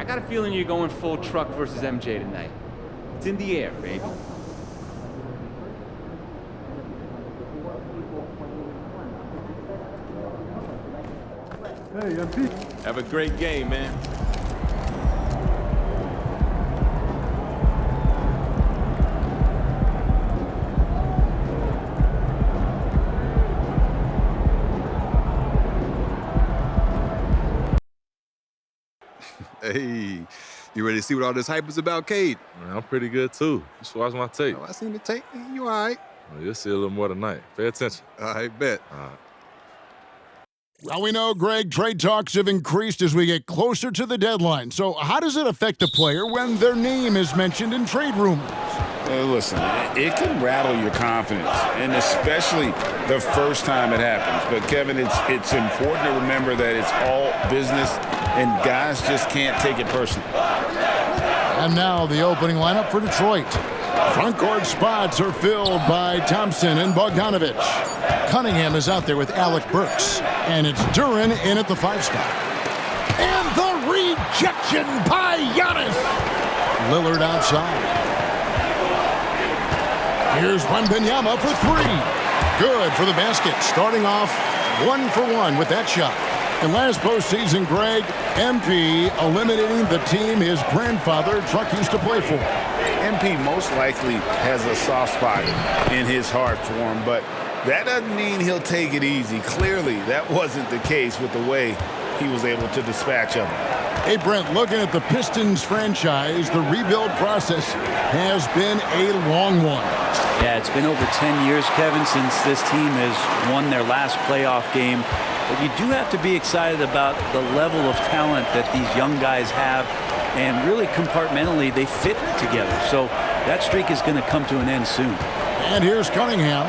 got a feeling you're going full truck versus MJ tonight. It's in the air, baby. Hey, MP. Have a great game, man. Hey, you ready to see what all this hype is about, Cade? Man, I'm pretty good, too. You should watch my tape. Oh, I seen the tape. You all right? Well, you'll see a little more tonight. Pay attention. I bet. All right. Well, we know, Greg, trade talks have increased as we get closer to the deadline. So how does it affect a player when their name is mentioned in trade rumors? Listen, it can rattle your confidence, and especially the first time it happens. But, Kevin, it's important to remember that it's all business, and guys just can't take it personally. And now the opening lineup for Detroit. Front court spots are filled by Thompson and Bogdanovich. Cunningham is out there with Alec Burks. And it's Duren in at the 5 spot. And the rejection by Giannis. Lillard outside. Here's Wembanyama for 3. Good for the basket. Starting off 1 for 1 with that shot. And last postseason, Greg, MP eliminating the team his grandfather Truck used to play for. MP most likely has a soft spot in his heart for him, but that doesn't mean he'll take it easy. Clearly, that wasn't the case with the way he was able to dispatch of him. Hey, Brent, looking at the Pistons franchise, the rebuild process has been a long one. Yeah, it's been over 10 years, Kevin, since this team has won their last playoff game. But you do have to be excited about the level of talent that these young guys have. And really, compartmentally, they fit together. So that streak is going to come to an end soon. And here's Cunningham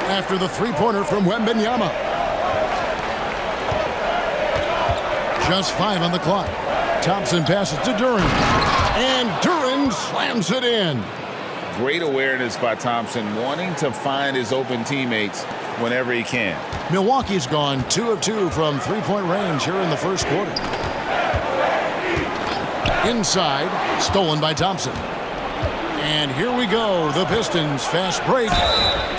after the three-pointer from Wembanyama. Just 5 on the clock. Thompson passes to Duren. And Duren slams it in. Great awareness by Thompson, wanting to find his open teammates whenever he can. Milwaukee's gone 2 of 2 from three-point range here in the first quarter. Inside, stolen by Thompson. And here we go, the Pistons fast break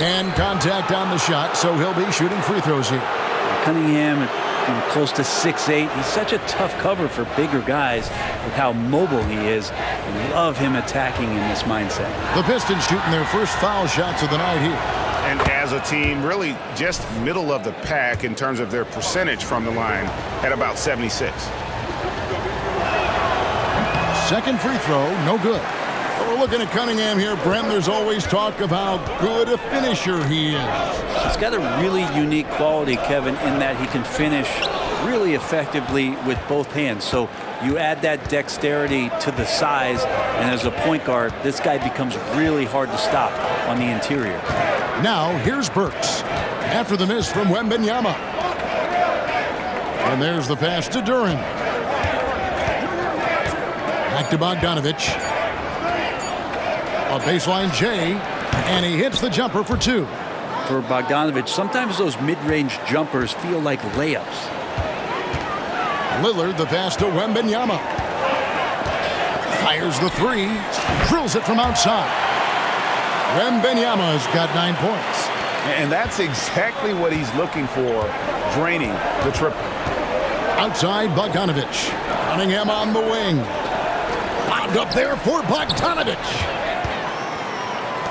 and contact on the shot, so he'll be shooting free throws here. Cunningham, close to 6'8". He's such a tough cover for bigger guys with how mobile he is. I love him attacking in this mindset. The Pistons shooting their first foul shots of the night here. And as a team, really just middle of the pack in terms of their percentage from the line at about 76. Second free throw, no good. But we're looking at Cunningham here, Brent. There's always talk of how good a finisher he is. He's got a really unique quality, Kevin, in that he can finish really effectively with both hands. So you add that dexterity to the size, and as a point guard, this guy becomes really hard to stop on the interior. Now, here's Burks after the miss from Wembanyama. And there's the pass to Duren. Back to Bogdanovich. A baseline J, and he hits the jumper for 2. For Bogdanovich, sometimes those mid-range jumpers feel like layups. Lillard, the pass to Wembanyama. Fires the 3, drills it from outside. Wembanyama's got 9 points. And that's exactly what he's looking for, draining the triple. Outside, Bogdanovich. Cunningham on the wing. Lobbed up there for Bogdanovich.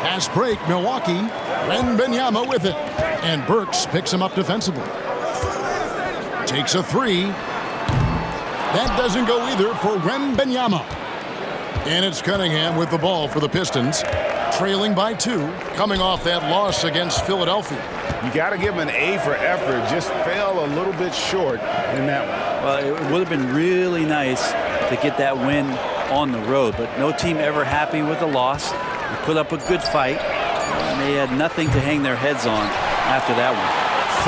Fast break, Milwaukee. Wembanyama with it. And Burks picks him up defensively. Takes a 3. That doesn't go either for Wembanyama. And it's Cunningham with the ball for the Pistons. Trailing by 2, coming off that loss against Philadelphia. You got to give him an A for effort. Just fell a little bit short in that one. Well, it would have been really nice to get that win on the road, but no team ever happy with a loss. They put up a good fight, and they had nothing to hang their heads on after that one.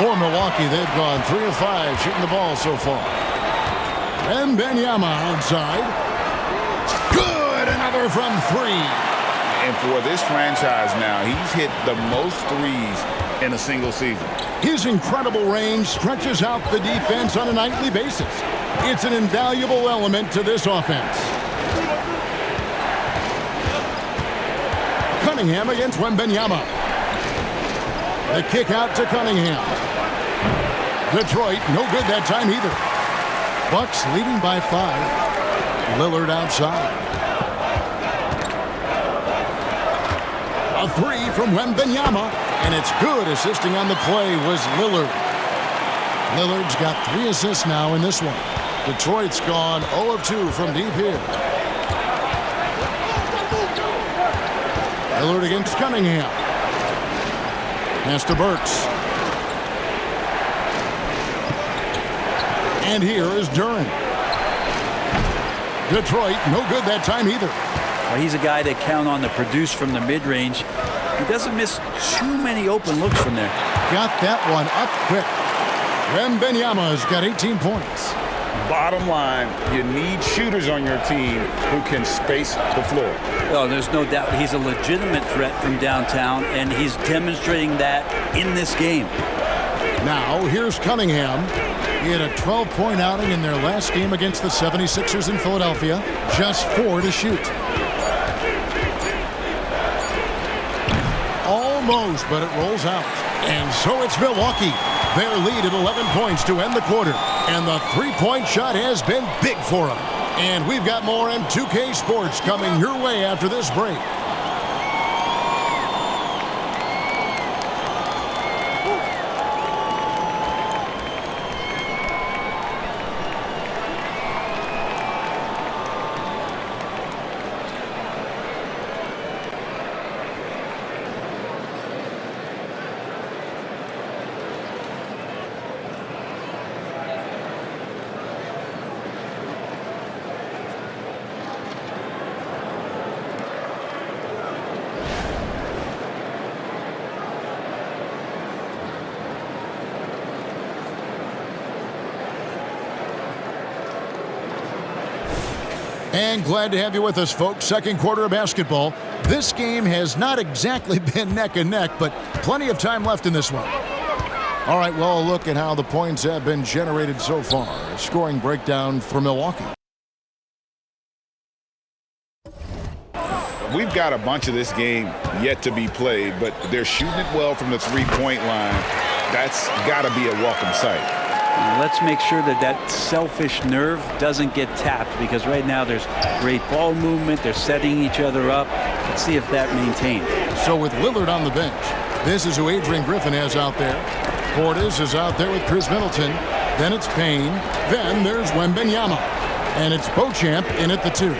For Milwaukee, they've gone 3 of 5 shooting the ball so far. Wembanyama outside. Good, another from 3. And for this franchise now, he's hit the most threes in a single season. His incredible range stretches out the defense on a nightly basis. It's an invaluable element to this offense. Cunningham against Wembanyama. The kick out to Cunningham. Detroit, no good that time either. Bucks leading by 5. Lillard outside. A 3 from Wembanyama, and it's good. Assisting on the play was Lillard. Lillard's got 3 assists now in this one. Detroit's gone 0 of 2 from deep here. Lillard against Cunningham. Pass to Burks. And here is Duren. Detroit, no good that time either. Well, he's a guy that count on to produce from the mid-range. He doesn't miss too many open looks from there. Got that one up quick. Wembanyama's got 18 points. Bottom line, you need shooters on your team who can space the floor. Oh, there's no doubt he's a legitimate threat from downtown, and he's demonstrating that in this game. Now, here's Cunningham. He had a 12-point outing in their last game against the 76ers in Philadelphia. Just 4 to shoot. Almost, but it rolls out. And so it's Milwaukee. Their lead at 11 points to end the quarter. And the three-point shot has been big for them. And we've got more M2K Sports coming your way after this break. And glad to have you with us, folks. Second quarter of basketball. This game has not exactly been neck and neck, but plenty of time left in this one. All right, well, a look at how the points have been generated so far. A scoring breakdown for Milwaukee. We've got a bunch of this game yet to be played, but they're shooting it well from the three-point line. That's got to be a welcome sight. Let's make sure that that selfish nerve doesn't get tapped, because right now there's great ball movement. They're setting each other up. Let's see if that maintains. So with Lillard on the bench, this is who Adrian Griffin has out there. Portis is out there with Chris Middleton. Then it's Payne. Then there's Wembanyama. And it's Beauchamp in at the 2.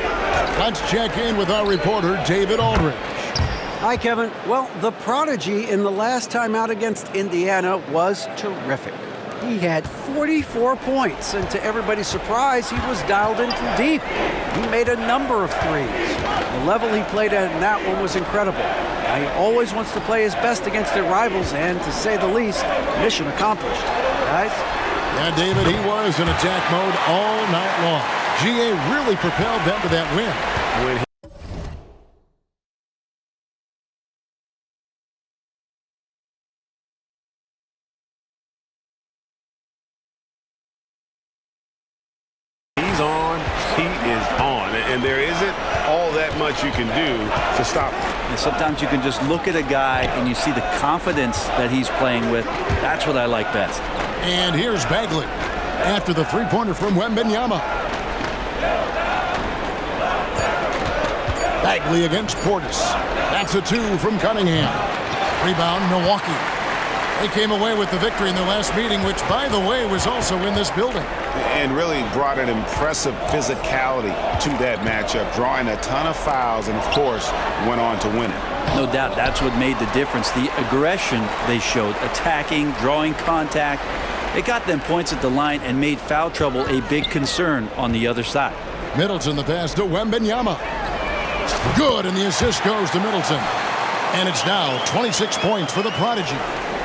Let's check in with our reporter, David Aldridge. Hi, Kevin. Well, the prodigy in the last time out against Indiana was terrific. He had 44 points, and to everybody's surprise, he was dialed in from deep. He made a number of threes. The level he played at in that one was incredible. Now, he always wants to play his best against their rivals, and to say the least, mission accomplished. Guys? Yeah, David, he was in attack mode all night long. GA really propelled them to that win. And there isn't all that much you can do to stop him. And sometimes you can just look at a guy and you see the confidence that he's playing with. That's what I like best. And here's Bagley after the three-pointer from Wembanyama. Bagley against Portis. That's a 2 from Cunningham. Rebound, Milwaukee. They came away with the victory in their last meeting, which, by the way, was also in this building. And really brought an impressive physicality to that matchup, drawing a ton of fouls, and, of course, went on to win it. No doubt that's what made the difference. The aggression they showed, attacking, drawing contact. It got them points at the line and made foul trouble a big concern on the other side. Middleton the pass to Wembanyama. Good, and the assist goes to Middleton. And it's now 26 points for the prodigy.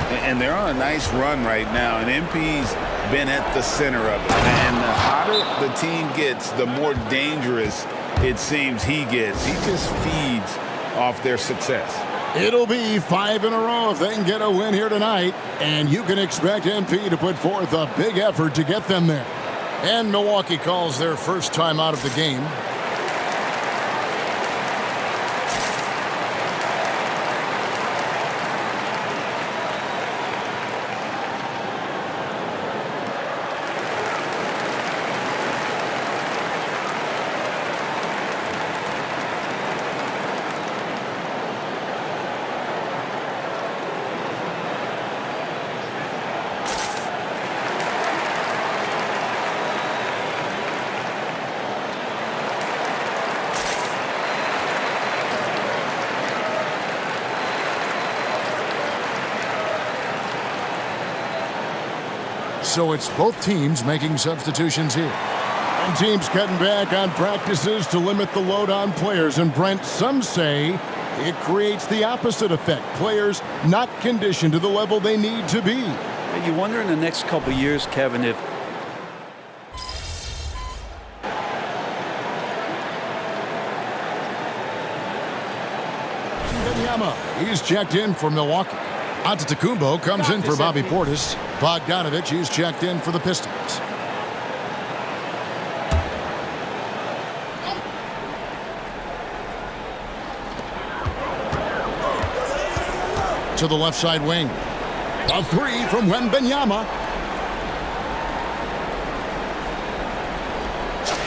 And they're on a nice run right now, and MP's been at the center of it. And the hotter the team gets, the more dangerous it seems he gets. He just feeds off their success. It'll be 5 in a row if they can get a win here tonight, and you can expect MP to put forth a big effort to get them there. And Milwaukee calls their first time out of the game. So it's both teams making substitutions here. And teams cutting back on practices to limit the load on players. And Brent, some say it creates the opposite effect. Players not conditioned to the level they need to be. You wonder in the next couple years, Kevin, if Wembanyama, he's checked in for Milwaukee. Antetokounmpo comes in for Bobby Portis. Bogdanovich, he's checked in for the Pistons. To the left side wing. A three from Wembanyama.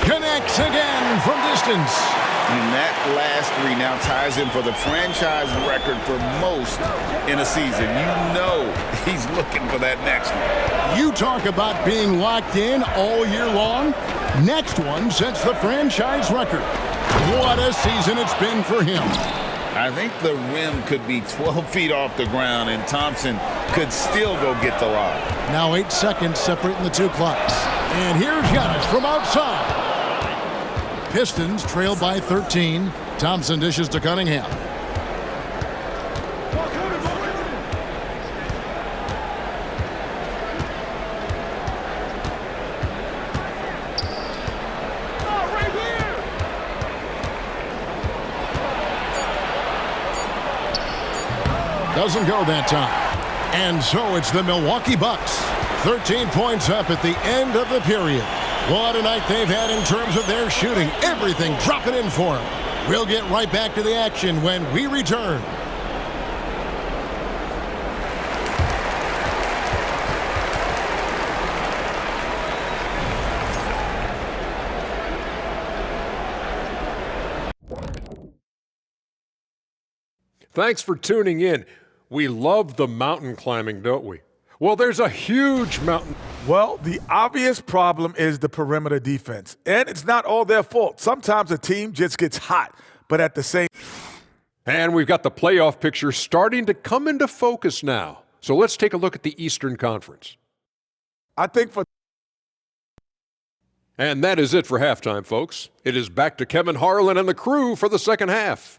Connects again from distance. And that last three now ties him for the franchise record for most in a season. You know he's looking for that next one. You talk about being locked in all year long. Next one sets the franchise record. What a season it's been for him. I think the rim could be 12 feet off the ground, and Thompson could still go get the lob. Now 8 seconds separating the two clocks. And here's Giannis from outside. Pistons trail by 13. Thompson dishes to Cunningham. Doesn't go that time. And so it's the Milwaukee Bucks. 13 points up at the end of the period. What a night they've had in terms of their shooting. Everything dropping in for them. We'll get right back to the action when we return. Thanks for tuning in. We love the mountain climbing, don't we? Well, there's a huge mountain. Well, the obvious problem is the perimeter defense. And it's not all their fault. Sometimes a team just gets hot, but at the same... And we've got the playoff picture starting to come into focus now. So let's take a look at the Eastern Conference. I think for... And that is it for halftime, folks. It is back to Kevin Harlan and the crew for the second half.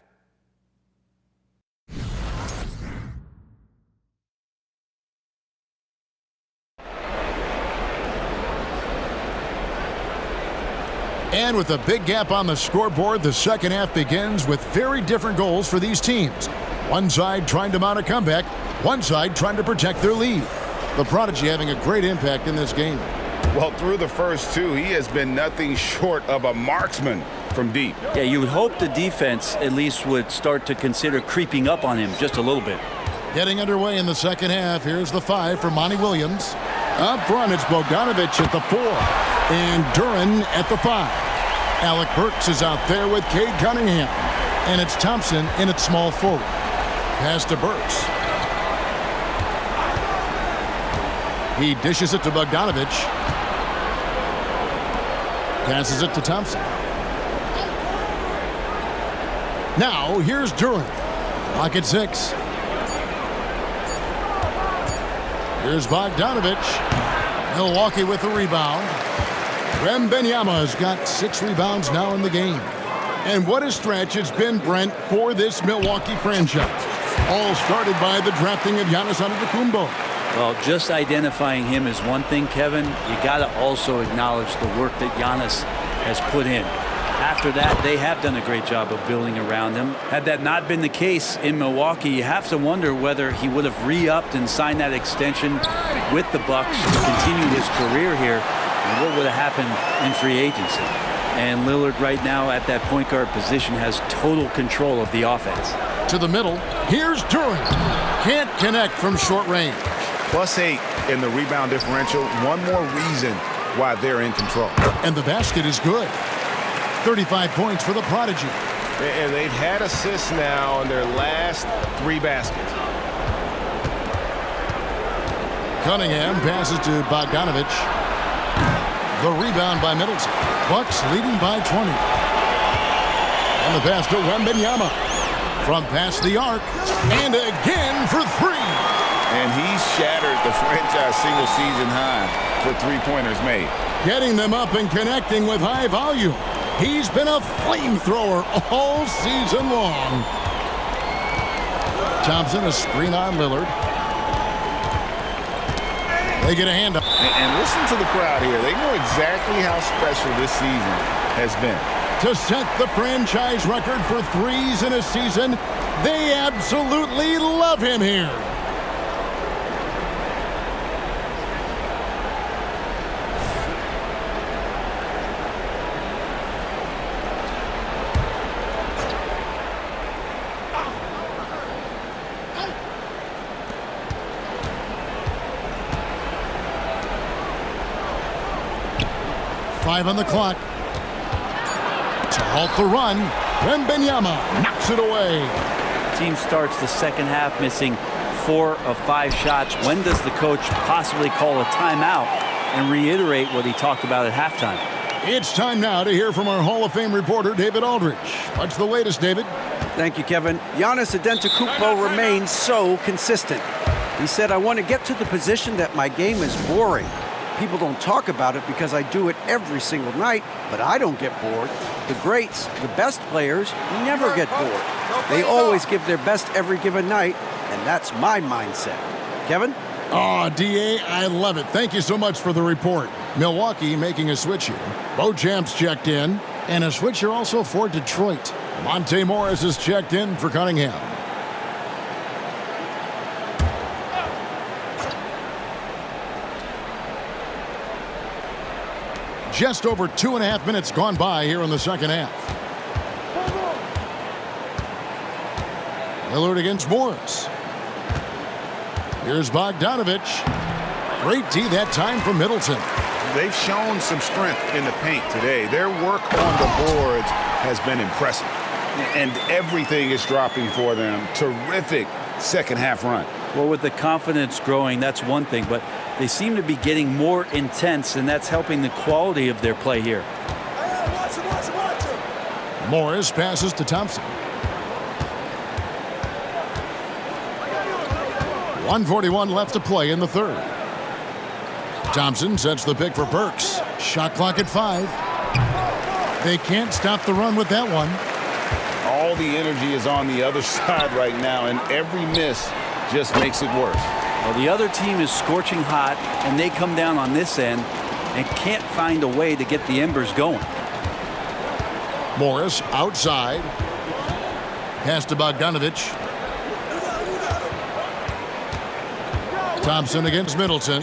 And with a big gap on the scoreboard, the second half begins with very different goals for these teams. One side trying to mount a comeback, one side trying to protect their lead. The Prodigy having a great impact in this game. Well, through the first two, he has been nothing short of a marksman from deep. Yeah, you would hope the defense at least would start to consider creeping up on him just a little bit. Getting underway in the second half. Here's the 5 for Monty Williams. Up front, it's Bogdanovich at the 4 and Duran at the 5. Alec Burks is out there with Cade Cunningham. And it's Thompson in at small forward. Pass to Burks. He dishes it to Bogdanovich. Passes it to Thompson. Now, here's Duran. Clock at 6. Here's Bogdanovich. Milwaukee with the rebound. Wembanyama has got 6 rebounds now in the game. And what a stretch it's been, Brent, for this Milwaukee franchise. All started by the drafting of Giannis Antetokounmpo. Well, just identifying him is one thing, Kevin. You got to also acknowledge the work that Giannis has put in. After that, they have done a great job of building around him. Had that not been the case in Milwaukee, you have to wonder whether he would have re-upped and signed that extension with the Bucks to continue his career here. And what would have happened in free agency? And Lillard right now at that point guard position has total control of the offense. To the middle, here's Duran. Can't connect from short range. +8 in the rebound differential. One more reason why they're in control. And the basket is good. 35 points for the Prodigy. And they've had assists now in their last 3 baskets. Cunningham passes to Bogdanovich. The rebound by Middleton. Bucks leading by 20. And the pass to Wembanyama. From past the arc. And again for 3. And he shattered the franchise single-season high for three-pointers made. Getting them up and connecting with high volume. He's been a flamethrower all season long. Thompson, a screen on Lillard. They get a hand up. And listen to the crowd here. They know exactly how special this season has been. To set the franchise record for threes in a season, they absolutely love him here. Five on the clock. To halt the run, Wembanyama knocks it away. Team starts the second half missing 4 of 5 shots. When does the coach possibly call a timeout and reiterate what he talked about at halftime? It's time now to hear from our Hall of Fame reporter, David Aldridge. What's the latest, David? Thank you, Kevin. Giannis Antetokounmpo remains so consistent. He said, I want to get to the position that my game is boring. People don't talk about it because I do it every single night, but I don't get bored. The greats, the best players, never get bored. They always give their best every given night, and that's my mindset. Kevin? Oh, D.A., I love it. Thank you so much for the report. Milwaukee making a switch here. Beauchamp's checked in, and a switch here also for Detroit. Monte Morris is checked in for Cunningham. Just over 2.5 minutes gone by here in the second half. Lillard against Morris. Here's Bogdanovich. Great D that time from Middleton. They've shown some strength in the paint today. Their work on the boards has been impressive. And everything is dropping for them. Terrific second half run. Well, with the confidence growing, that's one thing, but they seem to be getting more intense, and that's helping the quality of their play here. Morris passes to Thompson. 1:41 left to play in the third. Thompson sets the pick for Burks. Shot clock at 5. They can't stop the run with that one. All the energy is on the other side right now, and every miss just makes it worse. Well, the other team is scorching hot, and they come down on this end and can't find a way to get the embers going. Morris outside. Pass to Bogdanovich. Thompson against Middleton.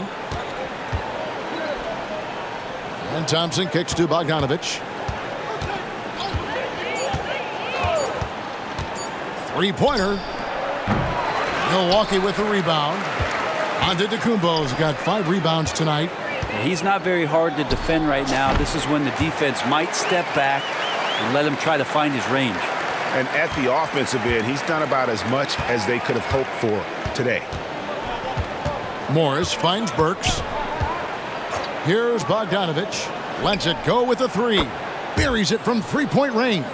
And Thompson kicks to Bogdanovich. Three-pointer. Milwaukee with the rebound. Antetokounmpo's got 5 rebounds tonight. He's not very hard to defend right now. This is when the defense might step back and let him try to find his range. And at the offensive end, he's done about as much as they could have hoped for today. Morris finds Burks. Here's Bogdanovich. Lets it go with a 3. Buries it from 3-point range.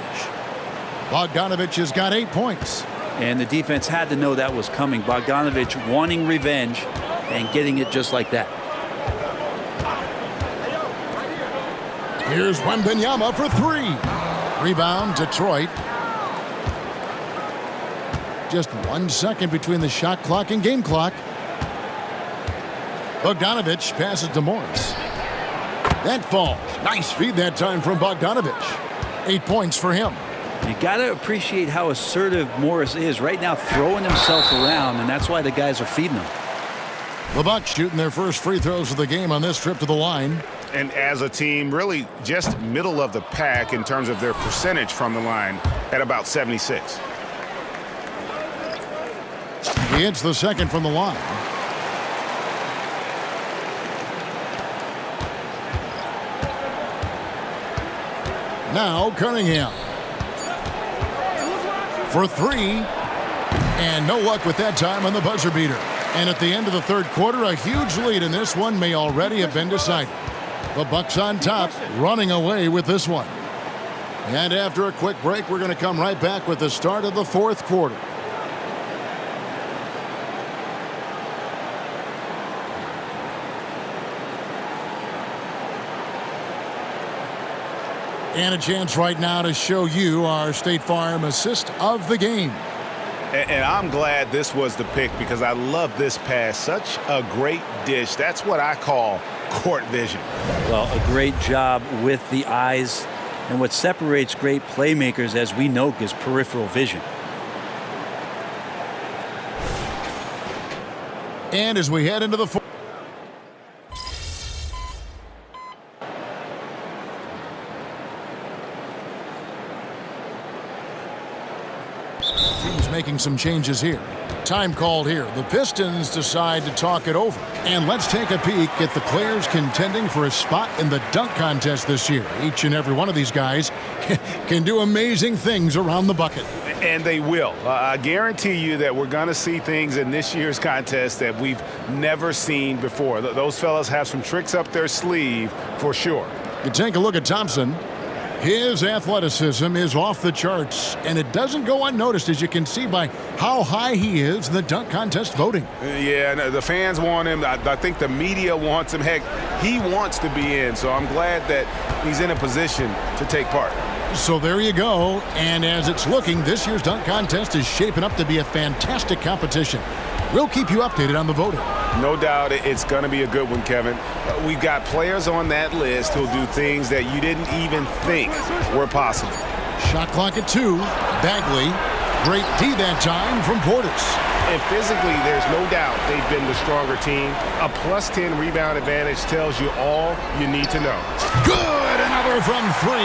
Bogdanovich has got 8 points. And the defense had to know that was coming. Bogdanovich wanting revenge and getting it just like that. Here's Wembanyama for 3. Rebound, Detroit. Just 1 second between the shot clock and game clock. Bogdanovich passes to Morris. That falls. Nice feed that time from Bogdanovich. 8 points for him. You got to appreciate how assertive Morris is right now, throwing himself around, and that's why the guys are feeding him. The Bucks shooting their first free throws of the game on this trip to the line. And as a team, really just middle of the pack in terms of their percentage from the line at about 76. He hits the second from the line. Now Cunningham. For 3. And no luck with that time on the buzzer beater. And at the end of the third quarter, a huge lead in this one may already have been decided. The Bucks on top, running away with this one. And after a quick break, we're going to come right back with the start of the fourth quarter. And a chance right now to show you our State Farm assist of the game. And I'm glad this was the pick because I love this pass. Such a great dish. That's what I call court vision. Well, a great job with the eyes. And what separates great playmakers, as we know, is peripheral vision. And as we head into the fourth. Team's making some changes here. Time called here. The Pistons decide to talk it over. And let's take a peek at the players contending for a spot in the dunk contest this year. Each and every one of these guys can do amazing things around the bucket. And they will. I guarantee you that we're going to see things in this year's contest that we've never seen before. Those fellas have some tricks up their sleeve for sure. You take a look at Thompson. His athleticism is off the charts, and it doesn't go unnoticed, as you can see by how high he is in the dunk contest voting. Yeah, no, the fans want him. I think the media wants him. Heck, he wants to be in, so I'm glad that he's in a position to take part. So there you go, and as it's looking, this year's dunk contest is shaping up to be a fantastic competition. We'll keep you updated on the voting. No doubt it's going to be a good one, Kevin. We've got players on that list who'll do things that you didn't even think were possible. Shot clock at 2. Bagley. Great D that time from Portis. And physically, there's no doubt they've been the stronger team. A +10 rebound advantage tells you all you need to know. Good! Another from 3.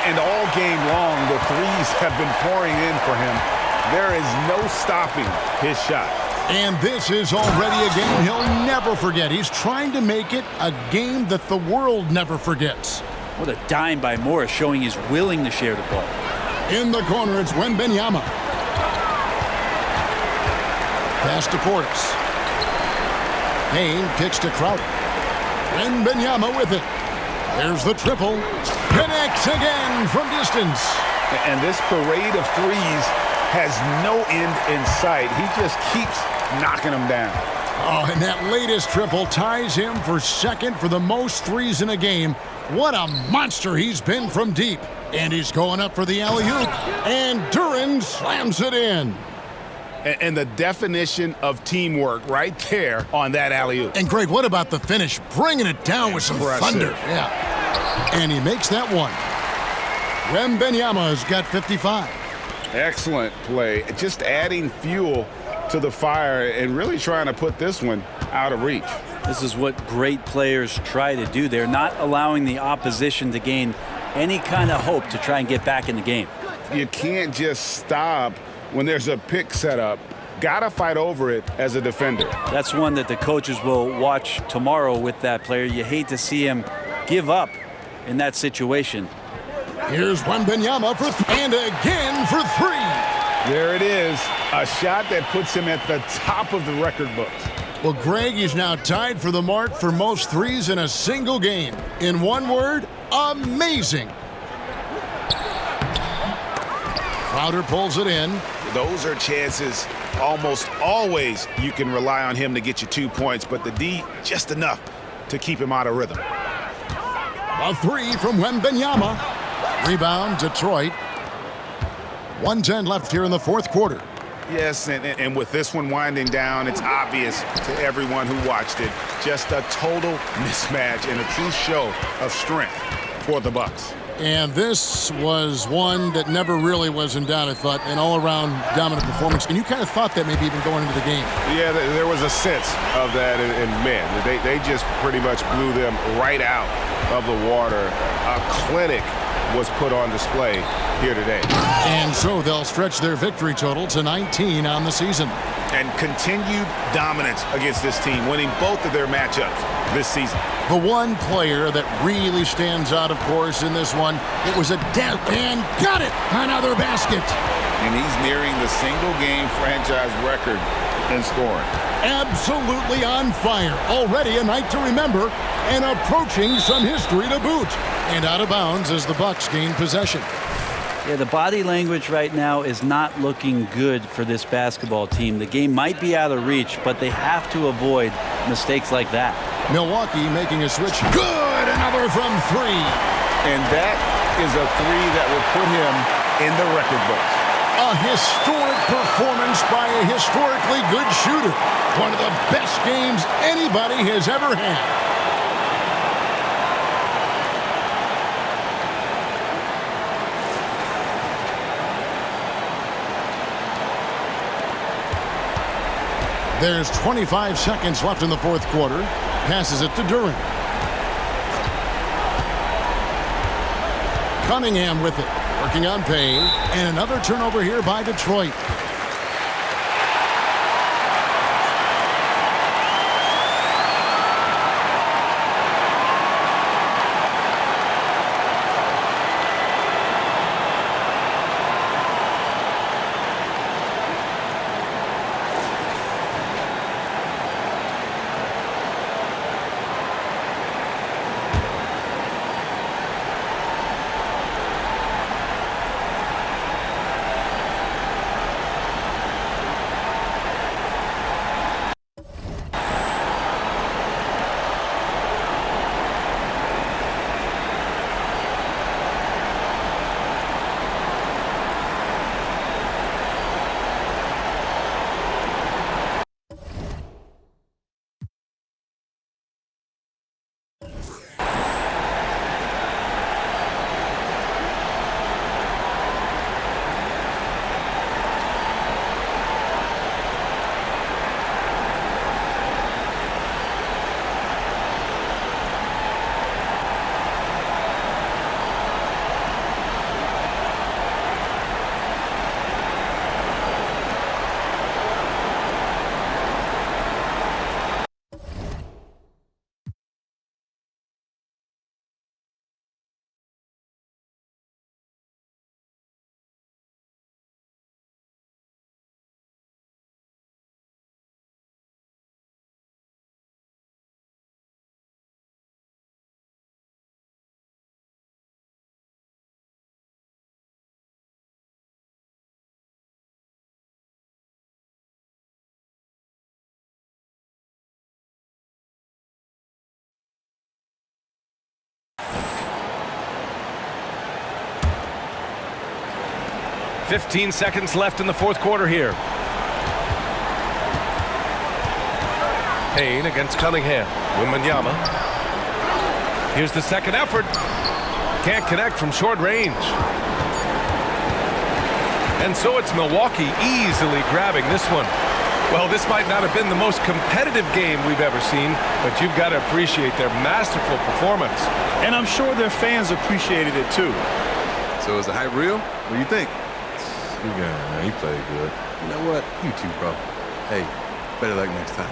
And all game long, the threes have been pouring in for him. There is no stopping his shot. And this is already a game he'll never forget. He's trying to make it a game that the world never forgets. What a dime by Morris, showing he's willing to share the ball. In the corner, it's Wembanyama. Pass to Portis. Payne kicks to Crowder. Wembanyama with it. There's the triple. Connects again from distance. And this parade of threes has no end in sight. He just keeps knocking them down. Oh, and that latest triple ties him for second for the most threes in a game. What a monster he's been from deep. And he's going up for the alley-oop. And Duran slams it in. And the definition of teamwork right there on that alley-oop. And Greg, what about the finish? Bringing it down with some thunder. Yeah. And he makes that one. Wembanyama's got 55. Excellent play. Just adding fuel to the fire and really trying to put this one out of reach. This is what great players try to do. They're not allowing the opposition to gain any kind of hope to try and get back in the game. You can't just stop when there's a pick set up. Gotta fight over it as a defender. That's one that the coaches will watch tomorrow with that player. You hate to see him give up in that situation. Here's Wembanyama and again for 3. There it is. A shot that puts him at the top of the record books. Well, Greg is now tied for the mark for most threes in a single game. In one word, amazing. Crowder pulls it in. Those are chances almost always you can rely on him to get you 2 points, but the D just enough to keep him out of rhythm. A 3 from Wembanyama. Rebound, Detroit. 1:10 left here in the fourth quarter. Yes, and with this one winding down, it's obvious to everyone who watched it. Just a total mismatch and a true show of strength for the Bucks. And this was one that never really was in doubt, I thought, an all-around dominant performance. And you kind of thought that maybe even going into the game. Yeah, there was a sense of that, and man, they just pretty much blew them right out of the water. A clinic was put on display here today. And so they'll stretch their victory total to 19 on the season. And continued dominance against this team, winning both of their matchups this season. The one player that really stands out, of course, in this one, it was a dunk and got it! Another basket! And he's nearing the single-game franchise record in scoring. Absolutely on fire. Already a night to remember and approaching some history to boot. And out of bounds as the Bucks gain possession. Yeah, the body language right now is not looking good for this basketball team. The game might be out of reach, but they have to avoid mistakes like that. Milwaukee making a switch. Good! Another from 3. And that is a three that will put him in the record books. A historic performance by a historically good shooter. One of the best games anybody has ever had. There's 25 seconds left in the fourth quarter. Passes it to Durant. Cunningham with it. Working on Payne. And another turnover here by Detroit. "15 seconds left in the fourth quarter here. Payne against Cunningham. Wembanyama. Here's the second effort. Can't connect from short range. And so it's Milwaukee easily grabbing this one. Well, this might not have been the most competitive game we've ever seen, but you've got to appreciate their masterful performance. And I'm sure their fans appreciated it too. So is the hype real? What do you think? Good game, man. He played good. You know what? You too, bro. Hey, better luck next time.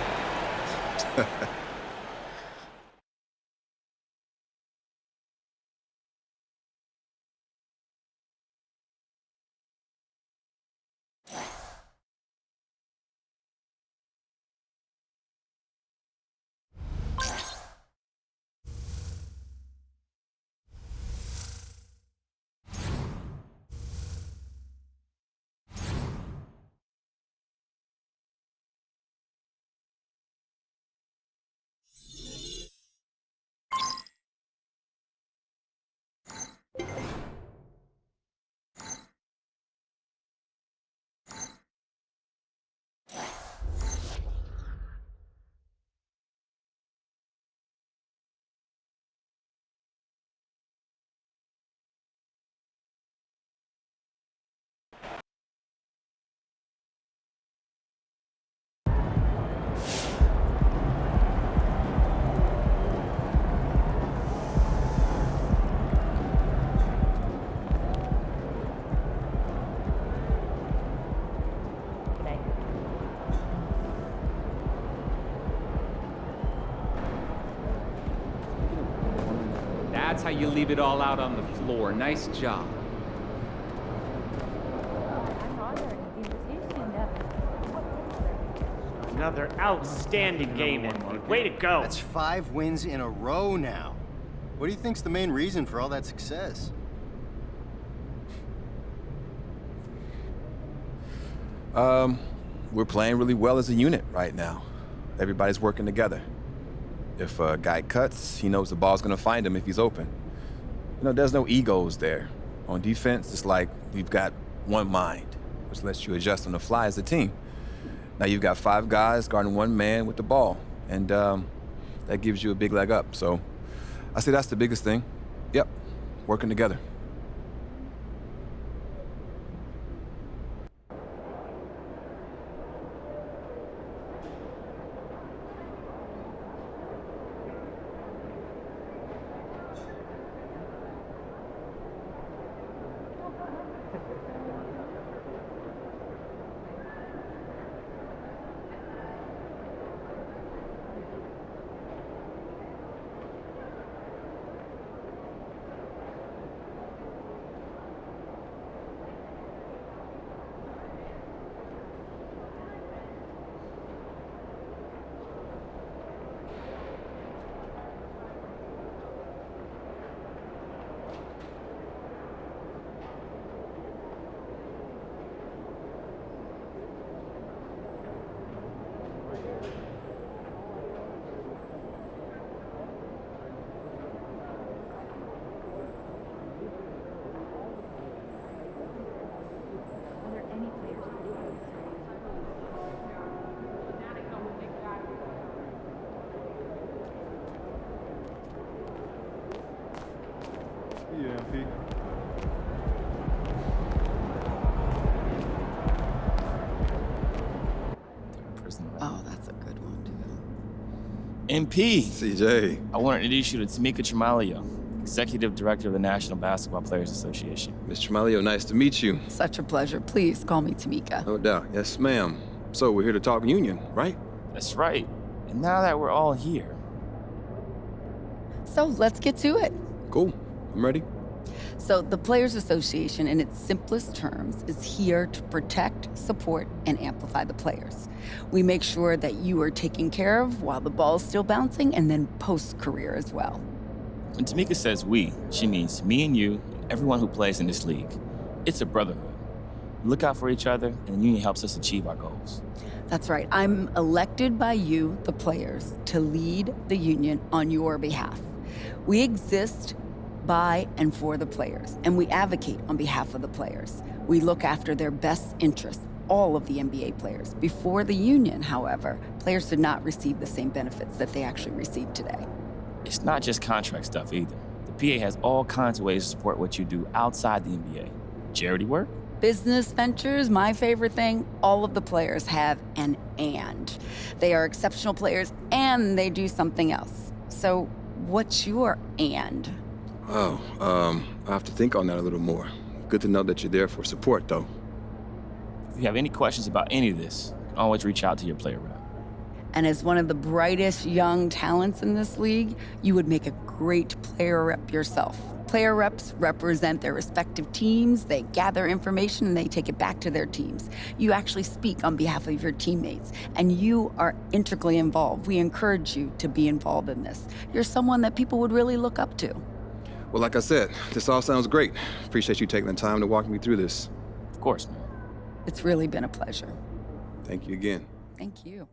That's how you leave it all out on the floor. Nice job. Another outstanding game, Anthony. Way to go. That's 5 wins in a row now. What do you think's the main reason for all that success? We're playing really well as a unit right now. Everybody's working together. If a guy cuts, he knows the ball's gonna find him if he's open. there's no egos there. On defense, it's like we've got one mind, which lets you adjust on the fly as a team. Now you've got 5 guys guarding 1 man with the ball, and that gives you a big leg up. So I say that's the biggest thing. Yep, working together. Oh, that's a good one, too. MP. CJ. I want to introduce you to Tamika Tremalio, Executive Director of the National Basketball Players Association. Ms. Tremalio, nice to meet you. Such a pleasure. Please call me Tamika. No doubt. Yes, ma'am. So we're here to talk union, right? That's right. And now that we're all here. So let's get to it. Cool. I'm ready. So the Players Association, in its simplest terms, is here to protect, support, and amplify the players. We make sure that you are taken care of while the ball's still bouncing, and then post-career as well. When Tamika says we, she means me and you, and everyone who plays in this league. It's a brotherhood. We look out for each other, and the union helps us achieve our goals. That's right. I'm elected by you, the players, to lead the union on your behalf. We exist by and for the players, and we advocate on behalf of the players. We look after their best interests, all of the NBA players. Before the union, however, players did not receive the same benefits that they actually receive today. It's not just contract stuff either. The PA has all kinds of ways to support what you do outside the NBA. Charity work? Business ventures, my favorite thing, all of the players have an and. They are exceptional players and they do something else. So what's your and? Oh, I have to think on that a little more. Good to know that you're there for support, though. If you have any questions about any of this, you can always reach out to your player rep. And as one of the brightest young talents in this league, you would make a great player rep yourself. Player reps represent their respective teams, they gather information, and they take it back to their teams. You actually speak on behalf of your teammates, and you are integrally involved. We encourage you to be involved in this. You're someone that people would really look up to. Well, like I said, this all sounds great. Appreciate you taking the time to walk me through this. Of course, man. It's really been a pleasure. Thank you again. Thank you.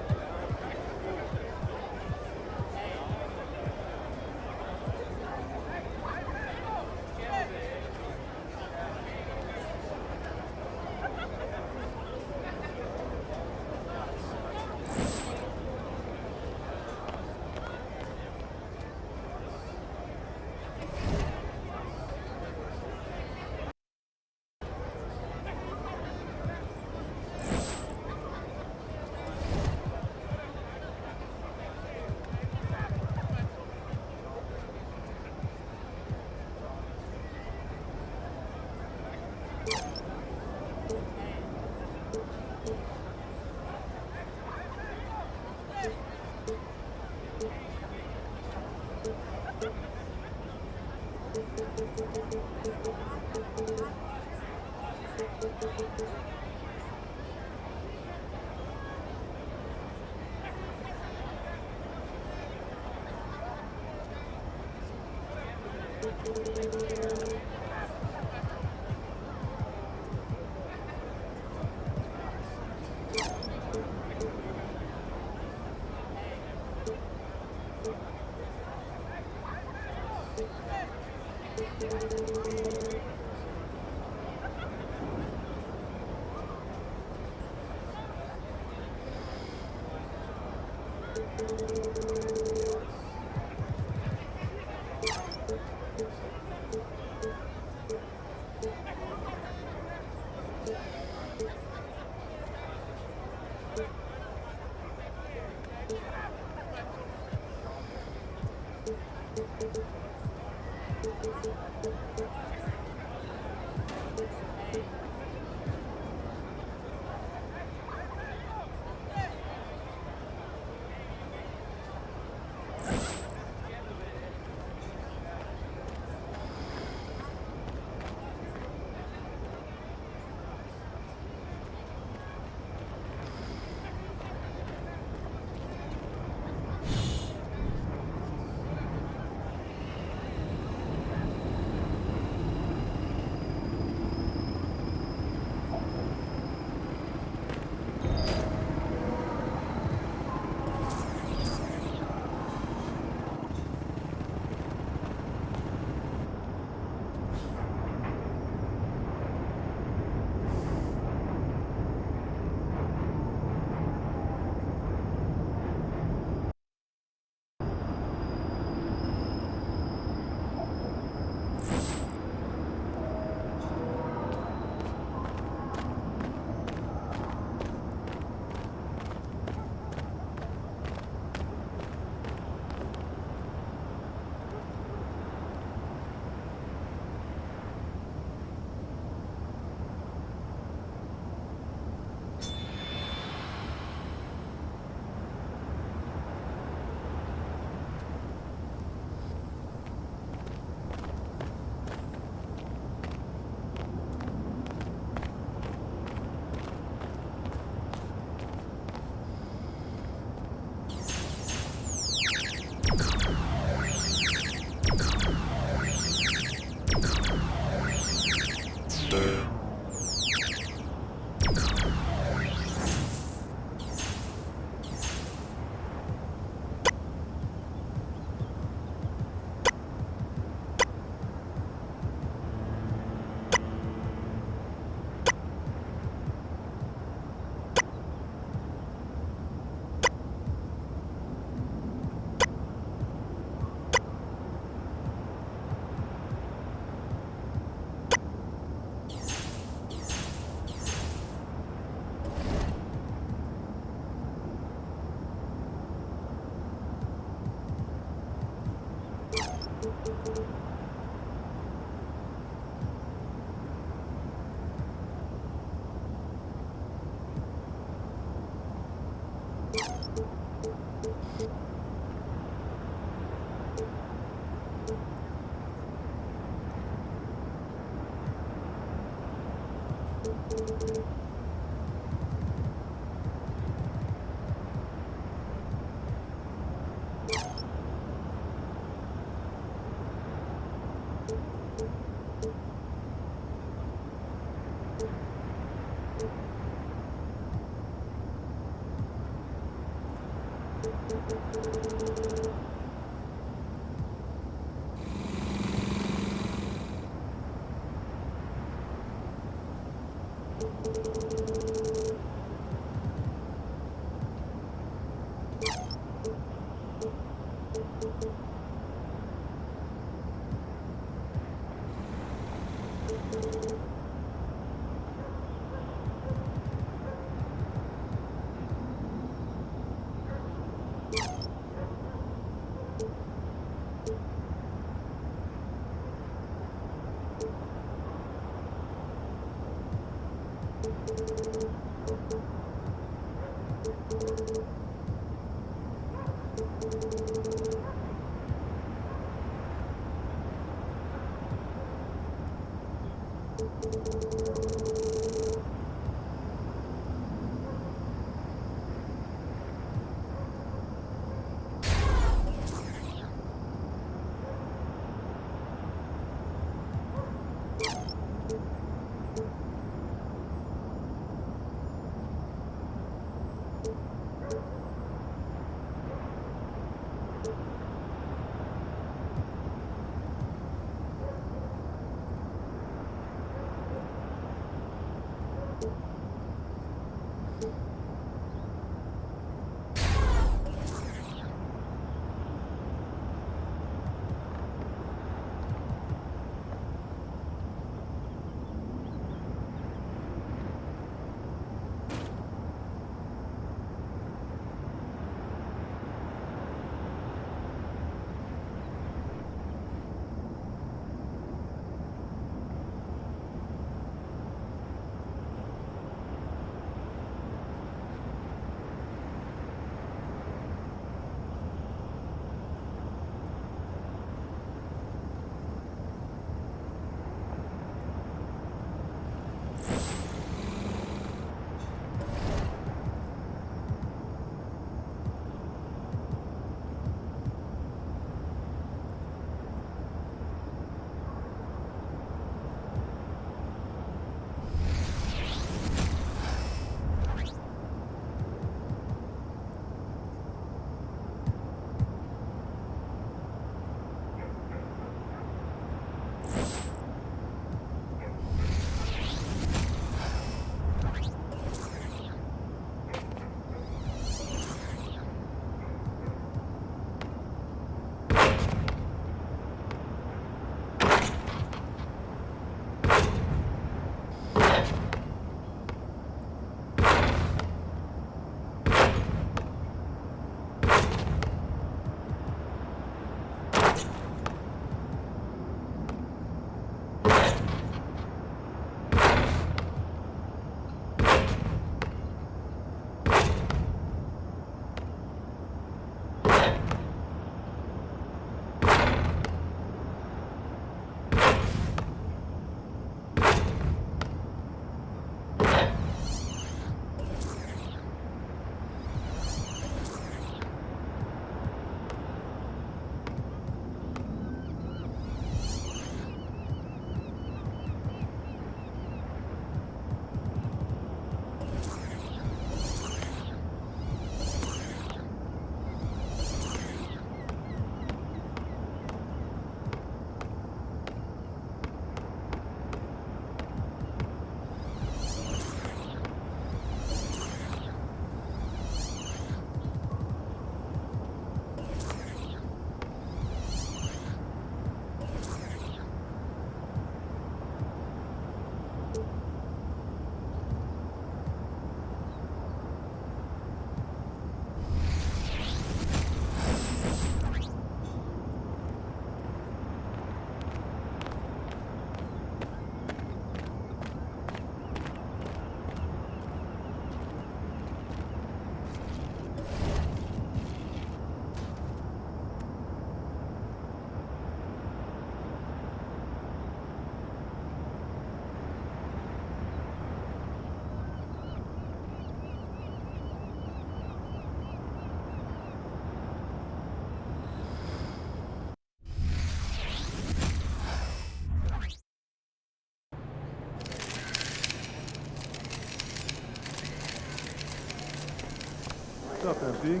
up, MP?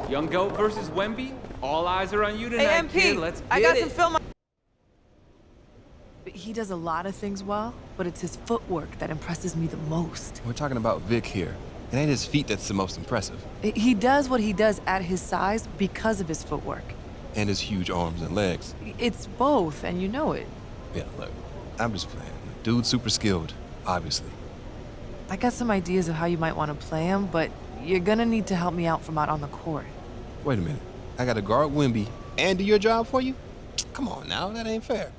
Young Goat versus Wemby. All eyes are on you tonight, Hey, MP, kid. Let's I get got it. some film. He does a lot of things well, but it's his footwork that impresses me the most. We're talking about Vic here. It ain't his feet that's the most impressive. He does what he does at his size because of his footwork. And his huge arms and legs. It's both, and you know it. Yeah, look, I'm just playing. Dude's super skilled, obviously. I got some ideas of how you might want to play him, but you're gonna need to help me out from out on the court. Wait a minute. I gotta guard Wemby and do your job for you? Come on now, that ain't fair.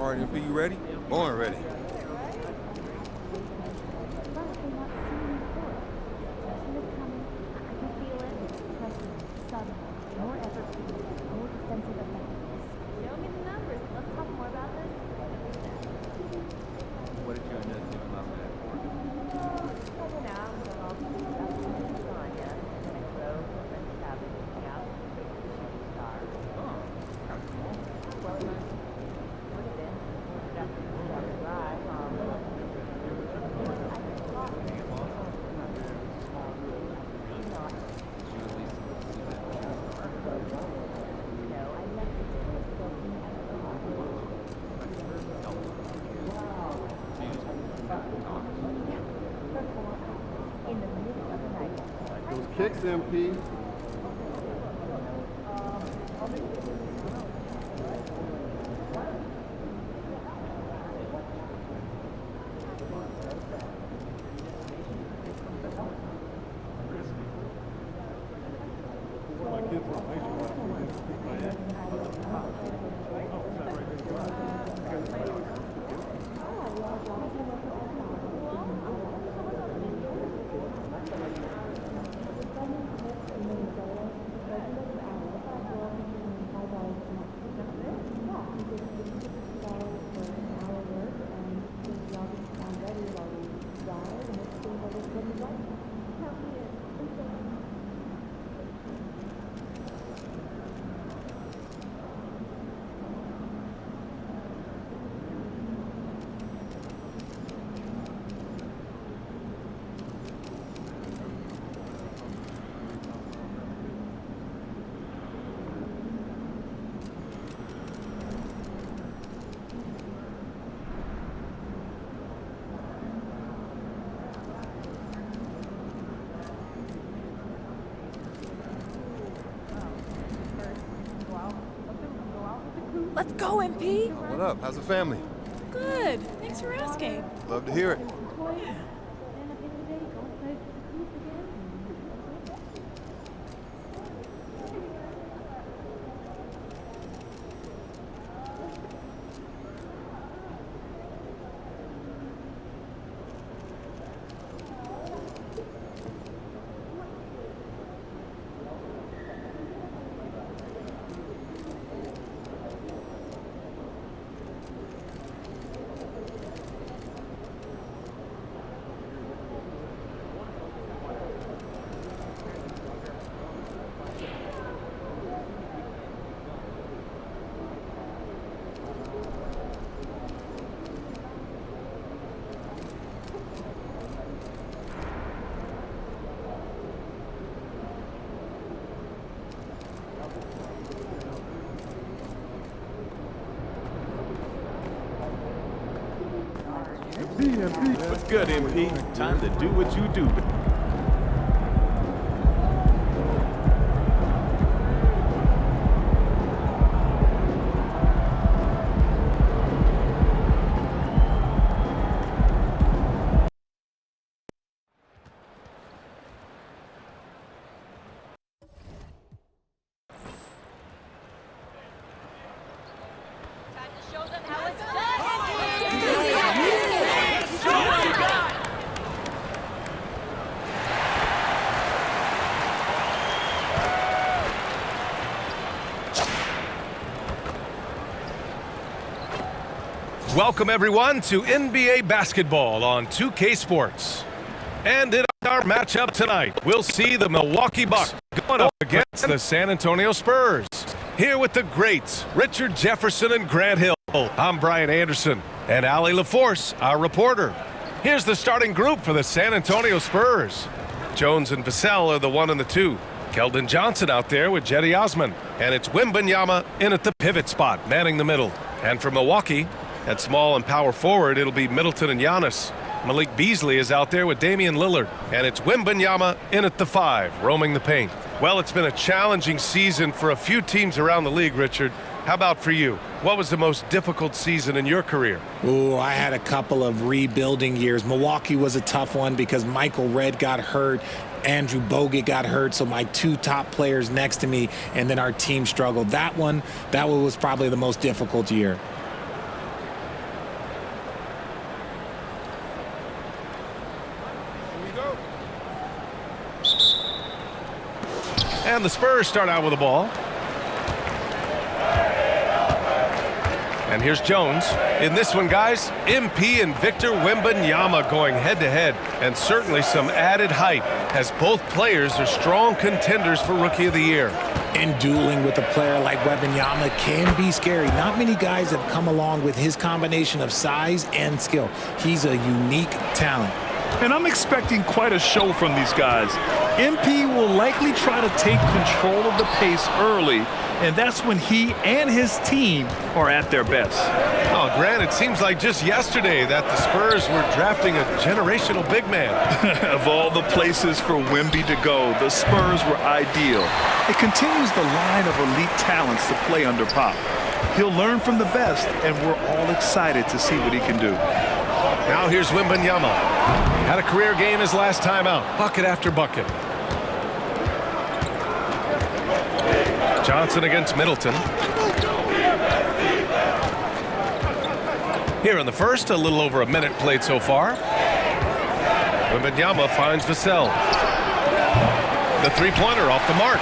All right, MP, you ready? Born ready. Those kicks, MP. Let's go, MP. What up? How's the family? Good. Thanks for asking. Love to hear it. Yeah. What's good, MP? Time to do what you do. Welcome, everyone, to NBA basketball on 2K Sports. And in our matchup tonight, we'll see the Milwaukee Bucks going up against the San Antonio Spurs. Here with the greats, Richard Jefferson and Grant Hill. I'm Brian Anderson, and Allie LaForce, our reporter. Here's the starting group for the San Antonio Spurs. Jones and Vassell are the 1 and the 2. Keldon Johnson out there with Jetty Osman. And it's Wembanyama in at the pivot spot, manning the middle. And for Milwaukee, at small and power forward, it'll be Middleton and Giannis. Malik Beasley is out there with Damian Lillard. And it's Wembanyama in at the 5, roaming the paint. Well, it's been a challenging season for a few teams around the league, Richard. How about for you? What was the most difficult season in your career? Ooh, I had a couple of rebuilding years. Milwaukee was a tough one because Michael Redd got hurt. Andrew Bogut got hurt, so my 2 top players next to me, and then our team struggled. That one was probably the most difficult year. And the Spurs start out with the ball. And here's Jones. In this one, guys, MP and Victor Wembanyama going head-to-head. And certainly some added height, as both players are strong contenders for Rookie of the Year. And dueling with a player like Wembanyama can be scary. Not many guys have come along with his combination of size and skill. He's a unique talent. And I'm expecting quite a show from these guys. MP will likely try to take control of the pace early, and that's when he and his team are at their best. Oh, Grant, it seems like just yesterday that the Spurs were drafting a generational big man. Of all the places for Wemby to go, the Spurs were ideal. It continues the line of elite talents to play under Pop. He'll learn from the best, and we're all excited to see what he can do. Now here's Wembanyama. Had a career game his last time out. Bucket after bucket. Johnson against Middleton. Here in the first, a little over a minute played so far. Wembanyama finds Vassell. The three-pointer off the mark.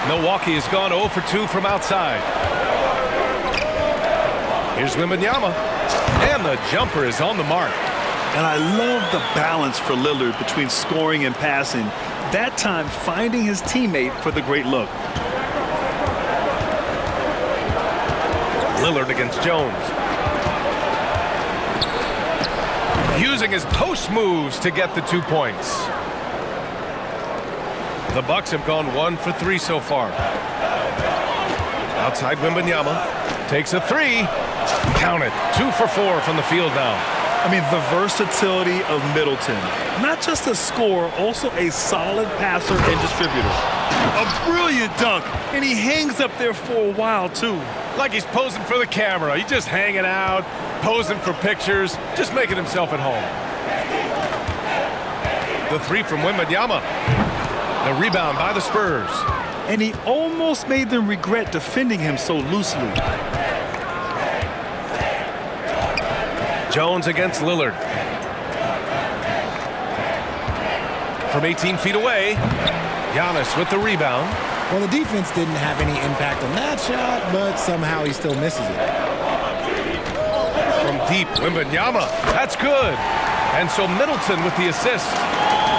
Milwaukee has gone 0 for 2 from outside. Here's Wembanyama. And the jumper is on the mark. And I love the balance for Lillard between scoring and passing. That time finding his teammate for the great look. Lillard against Jones. Using his post moves to get the 2 points. The Bucks have gone 1 for 3 so far. Outside Wembanyama takes a three. Count it. 2 for 4 from the field now. I mean, the versatility of Middleton. Not just a scorer, also a solid passer and distributor. A brilliant dunk, and he hangs up there for a while, too. Like he's posing for the camera. He's just hanging out, posing for pictures, just making himself at home. The three from Wembanyama. The rebound by the Spurs. And he almost made them regret defending him so loosely. Jones against Lillard. From 18 feet away, Giannis with the rebound. Well, the defense didn't have any impact on that shot, but somehow he still misses it. From deep, Wembanyama. That's good. And so Middleton with the assist.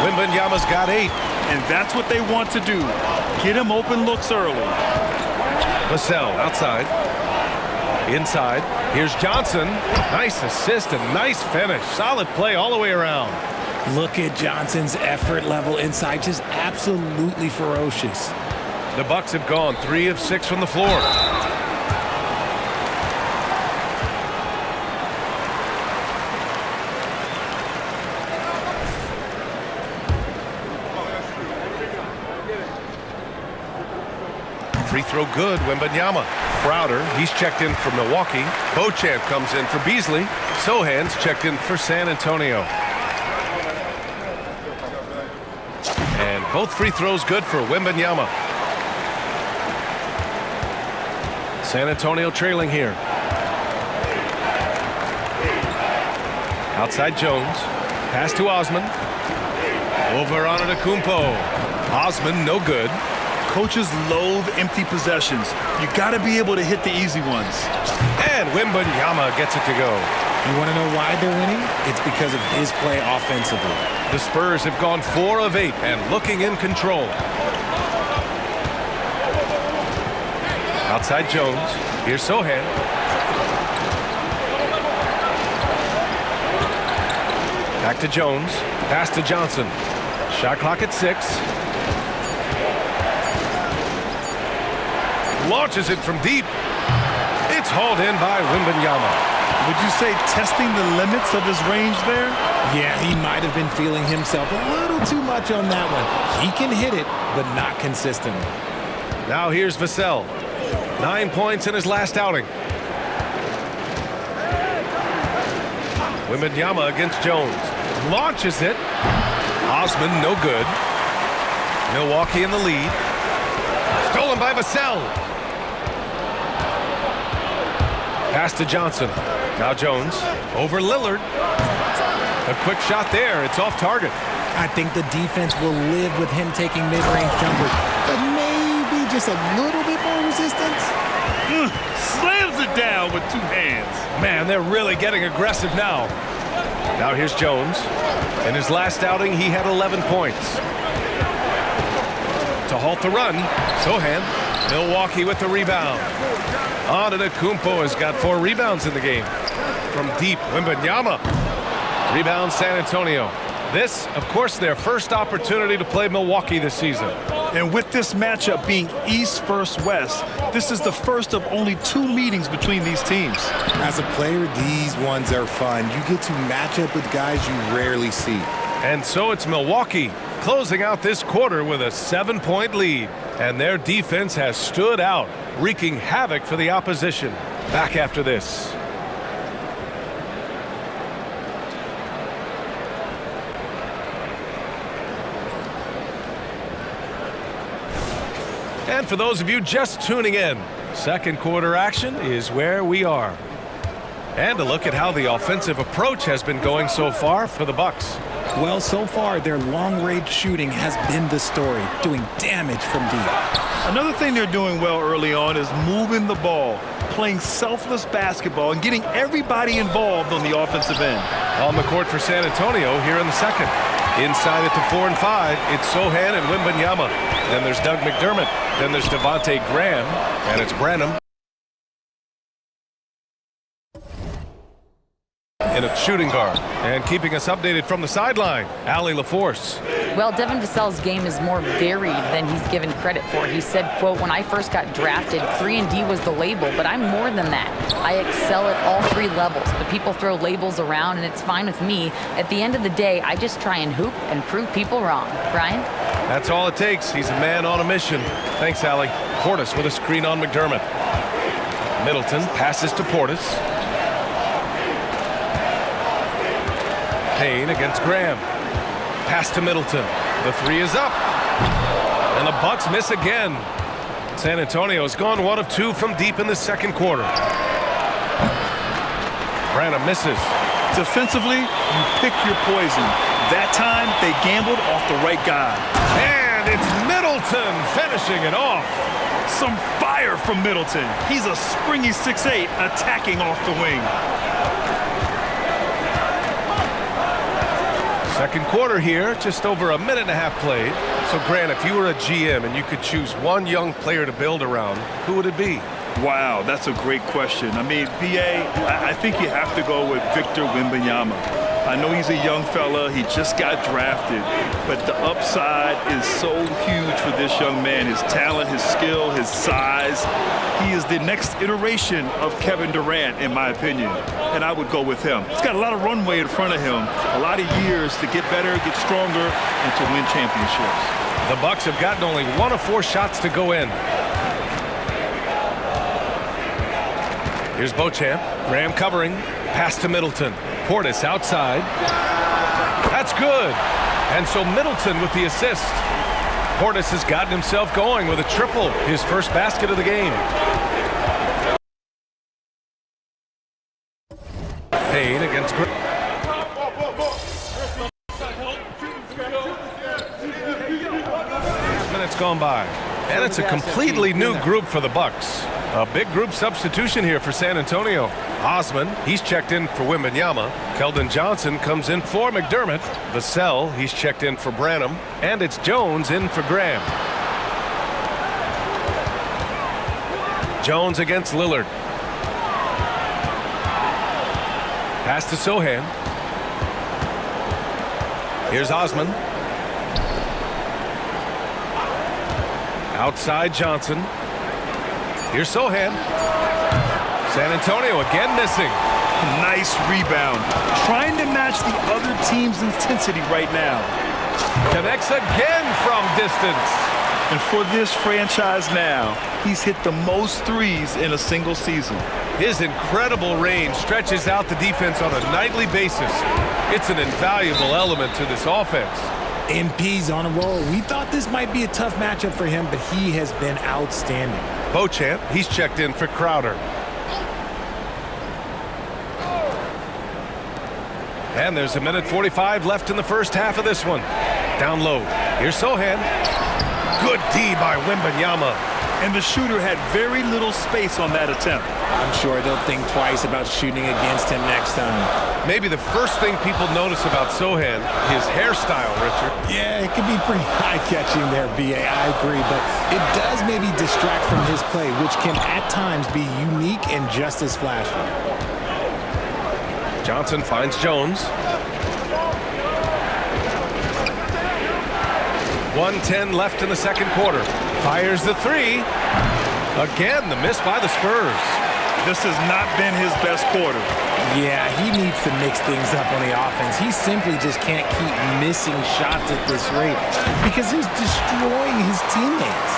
Wembanyama's got 8. And that's what they want to do. Get him open looks early. Vassell outside. Inside. Here's Johnson. Nice assist and nice finish. Solid play all the way around. Look at Johnson's effort level inside. Just absolutely ferocious. The Bucks have gone 3 of 6 from the floor. Free throw good, Wembanyama. Crowder, he's checked in for Milwaukee. Beauchamp comes in for Beasley. Sohan's checked in for San Antonio. And both free throws good for Wembanyama. San Antonio trailing here. Outside Jones. Pass to Osman. Over on Antetokounmpo. Osman no good. Coaches loathe empty possessions. You got to be able to hit the easy ones. And Wembanyama gets it to go. You want to know why they're winning? It's because of his play offensively. The Spurs have gone 4 of 8 and looking in control. Outside Jones. Here's Sohan. Back to Jones. Pass to Johnson. Shot clock at 6. Launches it from deep. It's hauled in by Wembanyama. Would you say testing the limits of his range there? Yeah, he might have been feeling himself a little too much on that one. He can hit it, but not consistently. Now here's Vassell. 9 points in his last outing. Wembanyama against Jones. Launches it. Osman no good. Milwaukee in the lead. Stolen by Vassell. Pass to Johnson. Now Jones over Lillard. A quick shot there. It's off target. I think the defense will live with him taking mid-range jumpers, but maybe just a little bit more resistance. Slams it down with 2 hands. Man, they're really getting aggressive now. Now here's Jones. In his last outing, he had 11 points. To halt the run, Sohan. Milwaukee with the rebound. Antetokounmpo has got 4 rebounds in the game. From deep, Wembanyama. Rebound San Antonio. This, of course, their first opportunity to play Milwaukee this season. And with this matchup being East versus West, this is the first of only 2 meetings between these teams. As a player, these ones are fun. You get to match up with guys you rarely see. And so it's Milwaukee closing out this quarter with a 7-point lead. And their defense has stood out, wreaking havoc for the opposition. Back after this. And for those of you just tuning in, second quarter action is where we are. And a look at how the offensive approach has been going so far for the Bucks. Well, so far, their long-range shooting has been the story, doing damage from deep. Another thing they're doing well early on is moving the ball, playing selfless basketball, and getting everybody involved on the offensive end. On the court for San Antonio here in the second. Inside at the 4 and 5, it's Sohan and Wembanyama. Then there's Doug McDermott. Then there's Devontae Graham. And it's Branham. In a shooting guard. And keeping us updated from the sideline, Allie LaForce. Well, Devin Vassell's game is more varied than he's given credit for. He said, quote, "When I first got drafted, 3-and-D was the label, but I'm more than that. I excel at all 3 levels, but people throw labels around, and it's fine with me. At the end of the day, I just try and hoop and prove people wrong." Brian? That's all it takes. He's a man on a mission. Thanks, Allie. Portis with a screen on McDermott. Middleton passes to Portis. Payne against Graham. Pass to Middleton. The 3 is up. And the Bucks miss again. San Antonio's gone 1 of 2 from deep in the second quarter. Branham misses. Defensively, you pick your poison. That time, they gambled off the right guy. And it's Middleton finishing it off. Some fire from Middleton. He's a springy 6'8", attacking off the wing. Second quarter here, just over a minute and a half played. So, Grant, if you were a GM and you could choose one young player to build around, who would it be? Wow, that's a great question. I mean, BA, I think you have to go with Victor Wembanyama. I know he's a young fella. He just got drafted. But the upside is so huge for this young man. His talent, his skill, his size. He is the next iteration of Kevin Durant, in my opinion. And I would go with him. He's got a lot of runway in front of him. A lot of years to get better, get stronger, and to win championships. The Bucks have gotten only 1 of 4 shots to go in. Here's Beauchamp. Graham covering. Pass to Middleton. Portis outside. That's good. And so Middleton with the assist. Portis has gotten himself going with a triple, his first basket of the game. Payne against Graham. Minutes gone by. And it's a completely new group for the Bucks. A big group substitution here for San Antonio. Osman, he's checked in for Wembanyama. Keldon Johnson comes in for McDermott. Vassell, he's checked in for Branham. And it's Jones in for Graham. Jones against Lillard. Pass to Sohan. Here's Osman. Outside Johnson. Here's Sohan. San Antonio again missing. Nice rebound. Trying to match the other team's intensity right now. Connects again from distance. And for this franchise now, he's hit the most threes in a single season. His incredible range stretches out the defense on a nightly basis. It's an invaluable element to this offense. MP's on a roll. We thought this might be a tough matchup for him, but he has been outstanding. Beauchamp, he's checked in for Crowder. And there's a minute 45 left in the first half of this one. Down low. Here's Sohan. Good D by Wembanyama. And the shooter had very little space on that attempt. I'm sure they'll think twice about shooting against him next time. Maybe the first thing people notice about Sohan, his hairstyle, Richard. Yeah, it can be pretty eye-catching there, B.A. I agree, but it does maybe distract from his play, which can at times be unique and just as flashy. Johnson finds Jones. 1:10 left in the second quarter. Fires the three. Again, the miss by the Spurs. This has not been his best quarter. Yeah, he needs to mix things up on the offense. He simply just can't keep missing shots at this rate because he's destroying his teammates.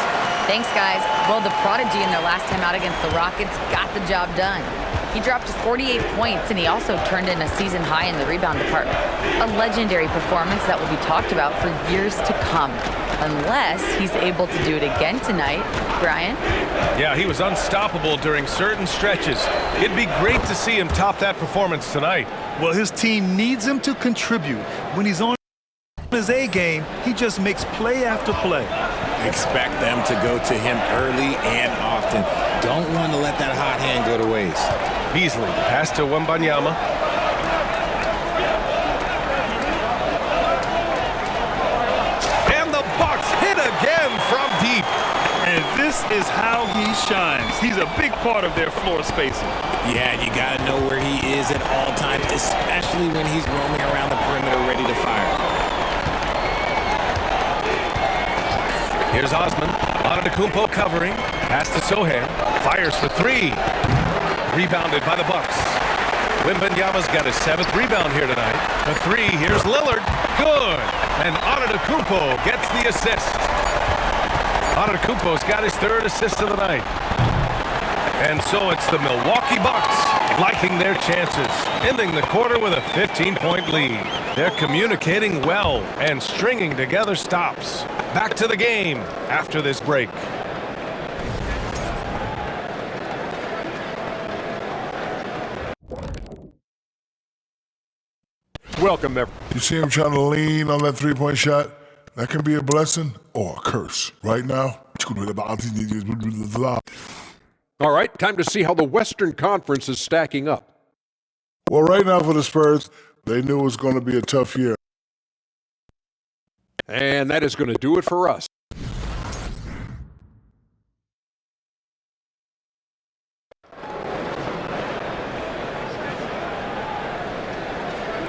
Thanks, guys. Well, the prodigy in their last time out against the Rockets got the job done. He dropped 48 points, and he also turned in a season high in the rebound department. A legendary performance that will be talked about for years to come, unless he's able to do it again tonight. Brian? Yeah, he was unstoppable during certain stretches. It'd be great to see him top that performance tonight. Well, his team needs him to contribute. When he's on his A game, he just makes play after play. Expect them to go to him early and often. Don't want to let that hot hand go to waste. Beasley, pass to Wembanyama. And the Bucks hit again from deep. And this is how he shines. He's a big part of their floor spacing. Yeah, you got to know where he is at all times, especially when he's roaming around the perimeter ready to fire. Here's Osman. Antetokounmpo covering. Pass to Sohan. Fires for three. Rebounded by the Bucks. Wembanyama's got his 7th rebound here tonight. The three. Here's Lillard. Good. And Antetokounmpo gets the assist. Antetokounmpo's got his 3rd assist of the night. And so it's the Milwaukee Bucks liking their chances, ending the quarter with a 15-point lead. They're communicating well and stringing together stops. Back to the game after this break. Welcome, everyone. You see him trying to lean on that three-point shot? That can be a blessing or a curse. Right now, all right, time to see how the Western Conference is stacking up. Well, right now for the Spurs, they knew it was going to be a tough year. And that is going to do it for us.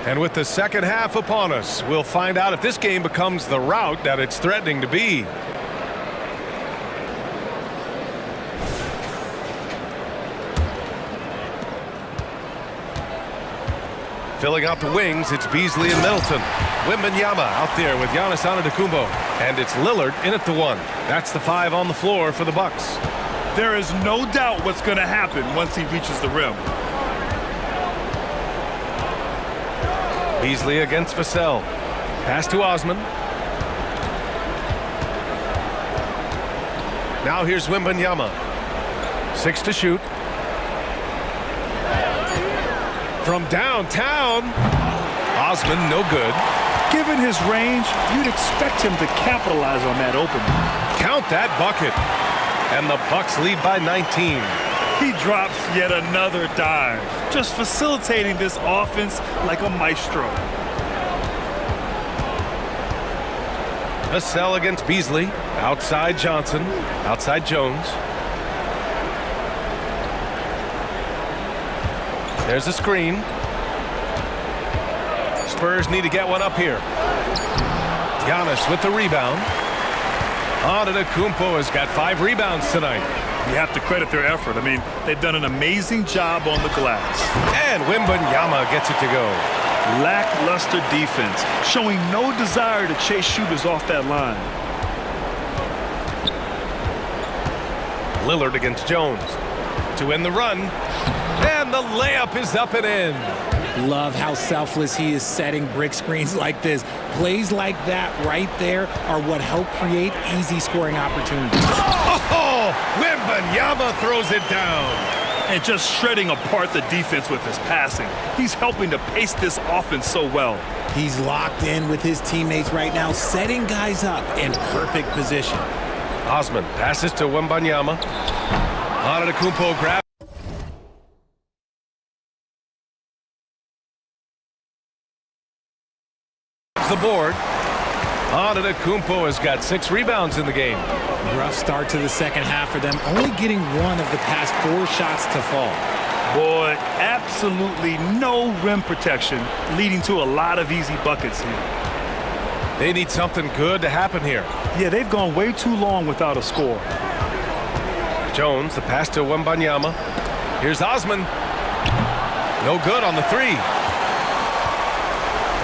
And with the second half upon us, we'll find out if this game becomes the rout that it's threatening to be. Filling out the wings, it's Beasley and Middleton. Wembanyama out there with Giannis Antetokounmpo. And it's Lillard in at the 1. That's the 5 on the floor for the Bucks. There is no doubt what's going to happen once he reaches the rim. Beasley against Vassell. Pass to Osman. Now here's Wembanyama. 6 to shoot. From downtown, Osman no good. Given his range, you'd expect him to capitalize on that opening. Count that bucket. And the Bucks lead by 19. He drops yet another dime, just facilitating this offense like a maestro. Vassell against Beasley. Outside Johnson. Outside Jones. There's a screen. Spurs need to get one up here. Giannis with the rebound. Antetokounmpo has got 5 rebounds tonight. You have to credit their effort. I mean, they've done an amazing job on the glass. And Wembanyama gets it to go. Lackluster defense, showing no desire to chase shooters off that line. Lillard against Jones. To end the run. And the layup is up and in. Love how selfless he is setting brick screens like this. Plays like that right there are what help create easy scoring opportunities. Oh, Wembanyama throws it down. and just shredding apart the defense with his passing. He's helping to pace this offense so well. He's locked in with his teammates right now, setting guys up in perfect position. Osman passes to Wembanyama. Antetokounmpo grabs the board. Antetokounmpo has got 6 rebounds in the game. Rough start to the second half for them, only getting 1 of the past 4 shots to fall. Boy, absolutely no rim protection, leading to a lot of easy buckets here. They need something good to happen here. Yeah, they've gone way too long without a score. Jones, the pass to Wembanyama. Here's Osman. No good on the 3.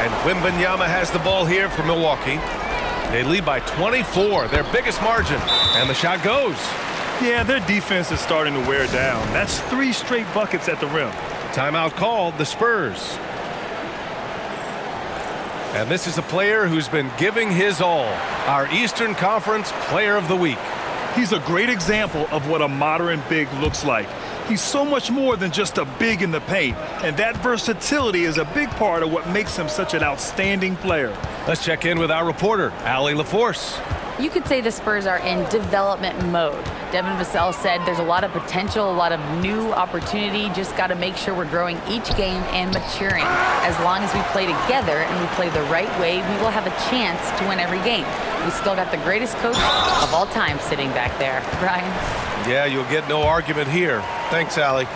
And Wembanyama has the ball here for Milwaukee. They lead by 24, their biggest margin, and the shot goes. Yeah, their defense is starting to wear down. That's 3 straight buckets at the rim. Timeout called, the Spurs. And this is a player who's been giving his all. Our Eastern Conference Player of the Week. He's a great example of what a modern big looks like. He's so much more than just a big in the paint, and that versatility is a big part of what makes him such an outstanding player. Let's check in with our reporter, Allie LaForce. You could say the Spurs are in development mode. Devin Vassell said there's a lot of potential, a lot of new opportunity. Just got to make sure we're growing each game and maturing. As long as we play together and we play the right way, we will have a chance to win every game. We still got the greatest coach of all time sitting back there. Brian? Yeah, you'll get no argument here. Thanks, Allie.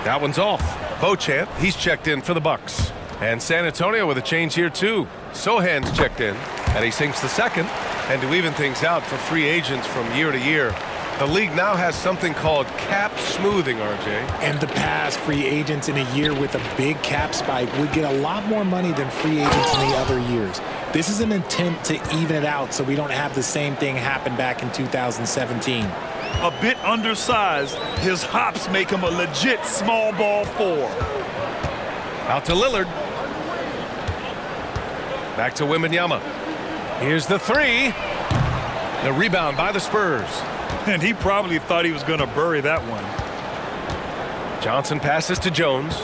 That one's off. Beauchamp, he's checked in for the Bucks. And San Antonio with a change here, too. Sohan's checked in, and he sinks the second. And to even things out for free agents from year to year, the league now has something called cap smoothing, RJ. And the past free agents in a year with a big cap spike would get a lot more money than free agents in the other years. This is an attempt to even it out so we don't have the same thing happen back in 2017. A bit undersized, his hops make him a legit small ball 4. Out to Lillard. Back to Wembanyama. Here's the 3. The rebound by the Spurs. And he probably thought he was going to bury that one. Johnson passes to Jones.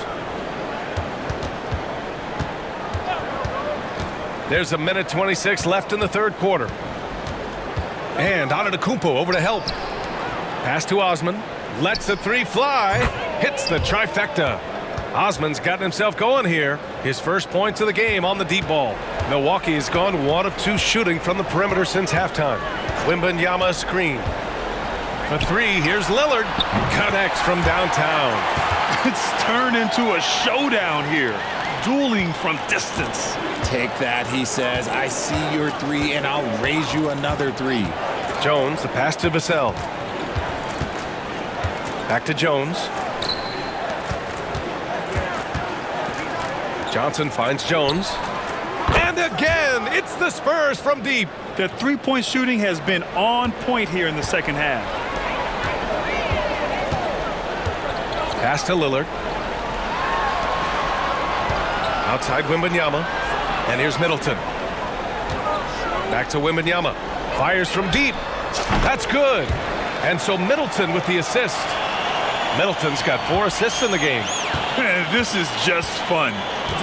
There's a minute 26 left in the third quarter. And Antetokounmpo over to help. Pass to Osman. Lets the 3 fly. Hits the trifecta. Osman's gotten himself going here. His first points of the game on the deep ball. Milwaukee has gone 1 of 2 shooting from the perimeter since halftime. Wembanyama screen. For 3, here's Lillard. Connects from downtown. It's turned into a showdown here. Dueling from distance. Take that, he says. I see your 3, and I'll raise you another 3. Jones, the pass to Vassell. Back to Jones. Johnson finds Jones. And again, it's the Spurs from deep. The 3-point shooting has been on point here in the second half. Pass to Lillard. Outside Wembanyama. And here's Middleton. Back to Wembanyama. Fires from deep. That's good. And so Middleton with the assist. Middleton's got 4 assists in the game. This is just fun.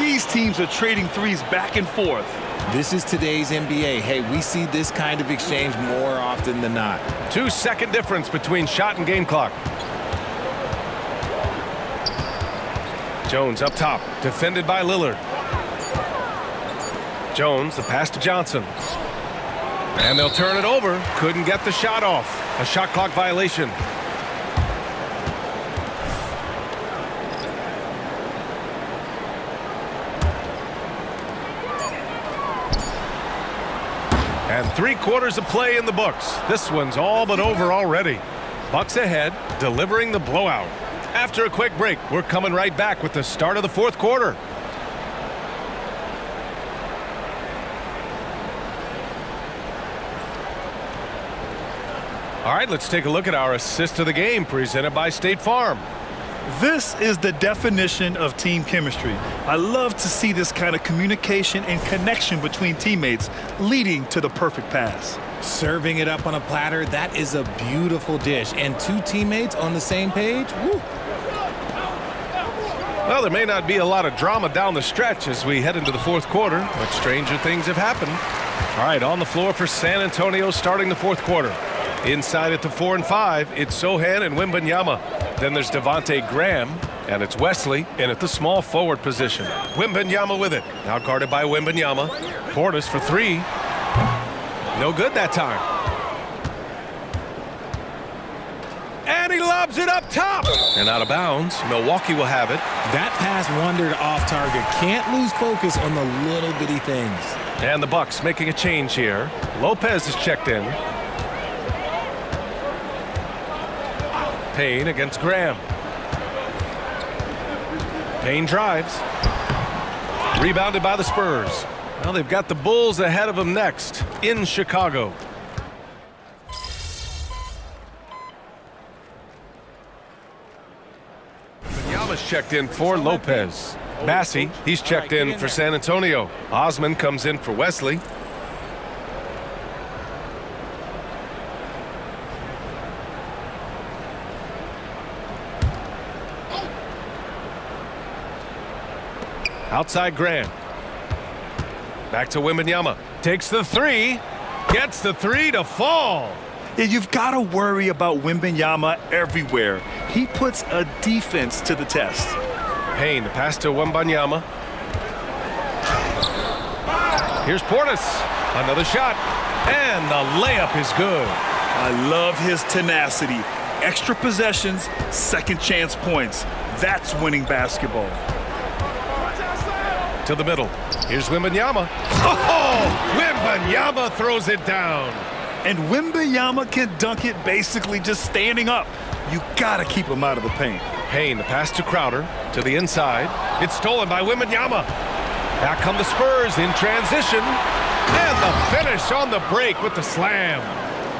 These teams are trading threes back and forth. This is today's NBA. Hey, we see this kind of exchange more often than not. 2-second difference between shot and game clock. Jones up top, defended by Lillard. Jones, the pass to Johnson. And they'll turn it over. Couldn't get the shot off. A shot clock violation. And 3 quarters of play in the books. This one's all but over already. Bucks ahead, delivering the blowout. After a quick break, we're coming right back with the start of the fourth quarter. All right, let's take a look at our assist of the game presented by State Farm. This is the definition of team chemistry. I love to see this kind of communication and connection between teammates leading to the perfect pass. Serving it up on a platter, that is a beautiful dish. And two teammates on the same page, woo. Well, there may not be a lot of drama down the stretch as we head into the fourth quarter, but stranger things have happened. All right, on the floor for San Antonio starting the fourth quarter. Inside at the 4 and 5, it's Sohan and Wembanyama. Then there's Devontae Graham, and it's Wesley in at the small forward position. Wembanyama with it. Now guarded by Wembanyama. Portis for three. No good that time. And he lobs it up top. And out of bounds. Milwaukee will have it. That pass wandered off target. Can't lose focus on the little bitty things. And the Bucks making a change here. Lopez is checked in. Payne against Graham. Payne drives. Rebounded by the Spurs. Well, they've got the Bulls ahead of them next in Chicago. Wembanyama's checked in for Lopez. Massey, he's checked in for San Antonio. Osman comes in for Wesley. Outside Graham. Back to Wembanyama. Takes the three. Gets the three to fall. Yeah, you've got to worry about Wembanyama everywhere. He puts a defense to the test. Payne, the pass to Wembanyama. Here's Portis. Another shot. And the layup is good. I love his tenacity. Extra possessions, second chance points. That's winning basketball. To the middle. Here's Wembanyama. Oh! Wembanyama throws it down. And Wembanyama can dunk it basically just standing up. You gotta keep him out of the paint. Payne, the pass to Crowder. To the inside. It's stolen by Wembanyama. Back come the Spurs in transition. And the finish on the break with the slam.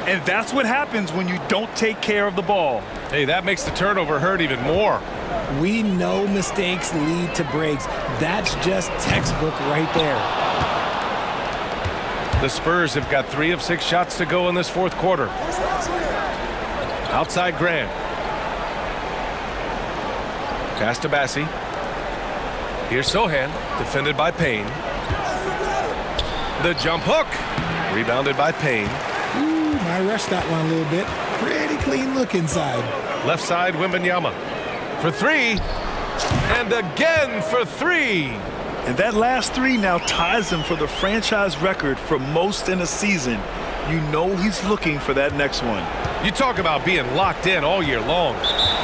And that's what happens when you don't take care of the ball. Hey, that makes the turnover hurt even more. We know mistakes lead to breaks. That's just textbook right there. The Spurs have got 3 of 6 shots to go in this fourth quarter. Outside Graham. Pass to Bassey. Here's Sohan, defended by Payne. The jump hook. Rebounded by Payne. Ooh, I rushed that one a little bit. Pretty clean look inside. Left side, Wembanyama. For three. And again for three. And that last three now ties him for the franchise record for most in a season. You know he's looking for that next one. You talk about being locked in all year long.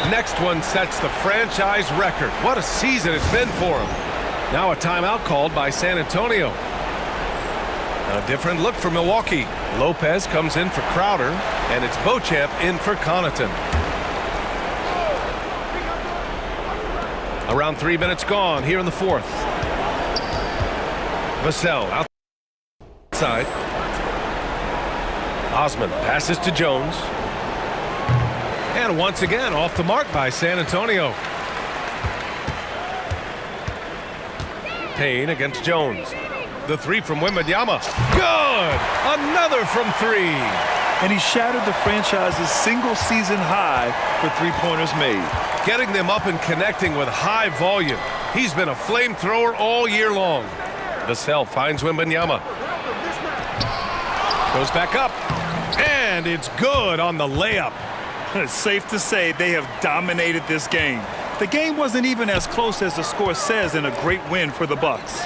Next one sets the franchise record. What a season it's been for him. Now a timeout called by San Antonio. A different look for Milwaukee. Lopez comes in for Crowder, and it's Beauchamp in for Connaughton. Around 3 minutes gone here in the fourth. Vassell outside. Osman passes to Jones. And once again off the mark by San Antonio. Payne against Jones. The three from Wembanyama. Good! Another from three. And he shattered the franchise's single-season high for three-pointers made. Getting them up and connecting with high volume. He's been a flamethrower all year long. Vassell finds Wembanyama. Goes back up. And it's good on the layup. It's safe to say they have dominated this game. The game wasn't even as close as the score says in a great win for the Bucks.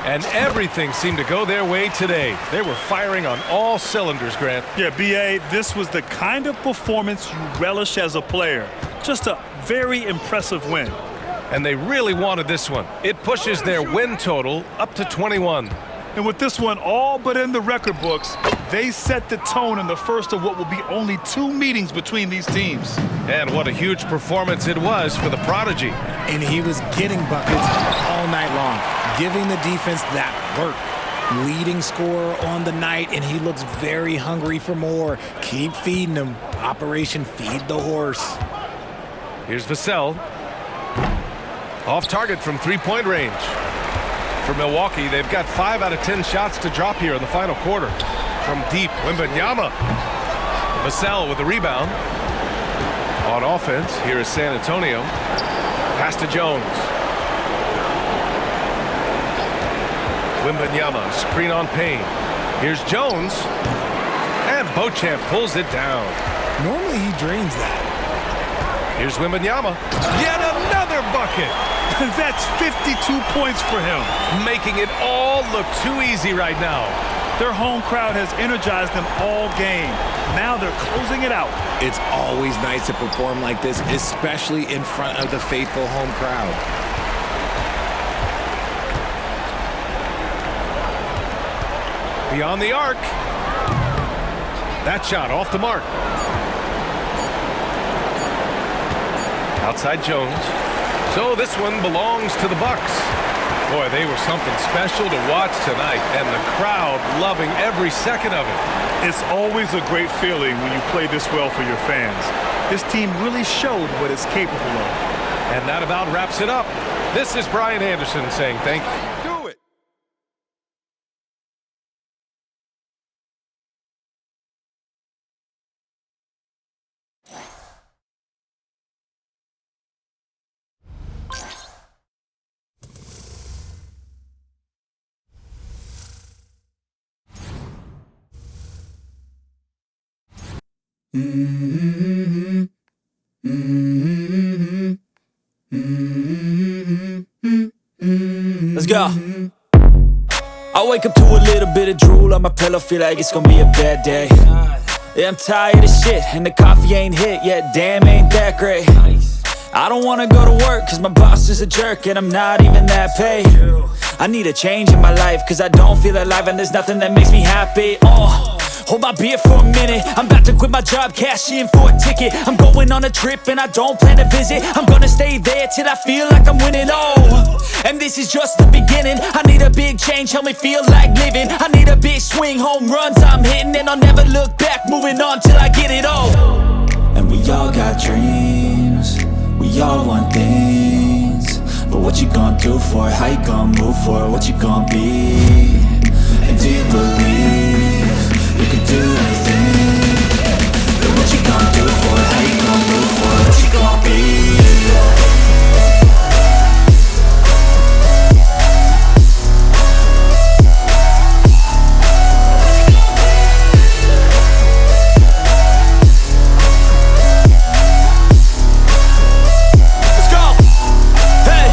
And everything seemed to go their way today. They were firing on all cylinders, Grant. Yeah, B.A., this was the kind of performance you relish as a player. Just a very impressive win. And they really wanted this one. It pushes their win total up to 21. And with this one all but in the record books, they set the tone in the first of what will be only 2 meetings between these teams. And what a huge performance it was for the prodigy. And he was getting buckets all night long, giving the defense that work. Leading scorer on the night, and he looks very hungry for more. Keep feeding him. Operation Feed the Horse. Here's Vassell. Off target from three-point range. For Milwaukee, they've got 5 out of 10 shots to drop here in the final quarter. from deep. Wembanyama. Vassell with the rebound. On offense, here is San Antonio. Pass to Jones. Wembanyama, screen on Payne. Here's Jones. And Beauchamp pulls it down. Normally he drains that. Here's Wembanyama. Yet another bucket. That's 52 points for him. Making it all look too easy right now. Their home crowd has energized them all game. Now they're closing it out. It's always nice to perform like this, especially in front of the faithful home crowd. Beyond the arc. That shot off the mark. Outside Jones. So this one belongs to the Bucks. Boy, they were something special to watch tonight, and the crowd loving every second of it. It's always a great feeling when you play this well for your fans. This team really showed what it's capable of. And that about wraps it up. This is Brian Anderson saying thank you. Do it. Let's go. I wake up to a little bit of drool on my pillow, feel like it's gonna be a bad day. Yeah, I'm tired of shit, and the coffee ain't hit yet, damn, ain't that great. I don't wanna go to work, cause my boss is a jerk, and I'm not even that paid. I need a change in my life, cause I don't feel alive, and there's nothing that makes me happy. Hold my beer for a minute, I'm about to quit my job, cash in for a ticket. I'm going on a trip and I don't plan to visit. I'm gonna stay there till I feel like I'm winning, and this is just the beginning. I need a big change, help me feel like living. I need a big swing, home runs I'm hitting, and I'll never look back, moving on till I get it all. And we all got dreams, we all want things, but what you gonna do for it? How you gonna move for it? What you gonna be? And do you believe you can do anything? But what you gonna do for it? How you gonna move for it? What you gonna be? Let's go! Hey!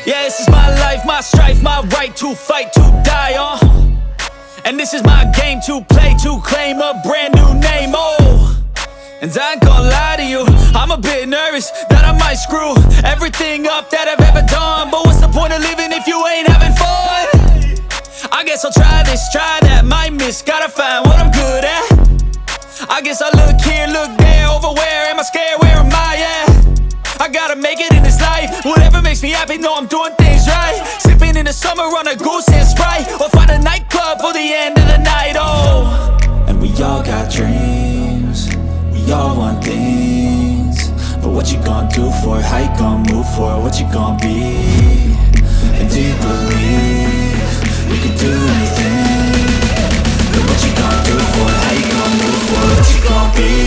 Yeah, this is my life, my strife, my right to fight, to die on. And this is my game to play, to claim a brand new name, And I ain't gonna lie to you, I'm a bit nervous that I might screw everything up that I've ever done. But what's the point of living if you ain't having fun? I guess I'll try this, try that, might miss, gotta find what I'm good at. I guess I look here, look there, over where am I scared, where am I at? I gotta make it in this life, whatever makes me happy, know I'm doing things right. Sipping in the summer on a goose and Sprite, or find a nightclub for the end of the night, And we all got dreams, we all want things, but what you gonna do for it? How you gonna move for it? What you gonna be? And do you believe you can do anything? But what you gonna do for it? How you gonna move for it? What you gonna be?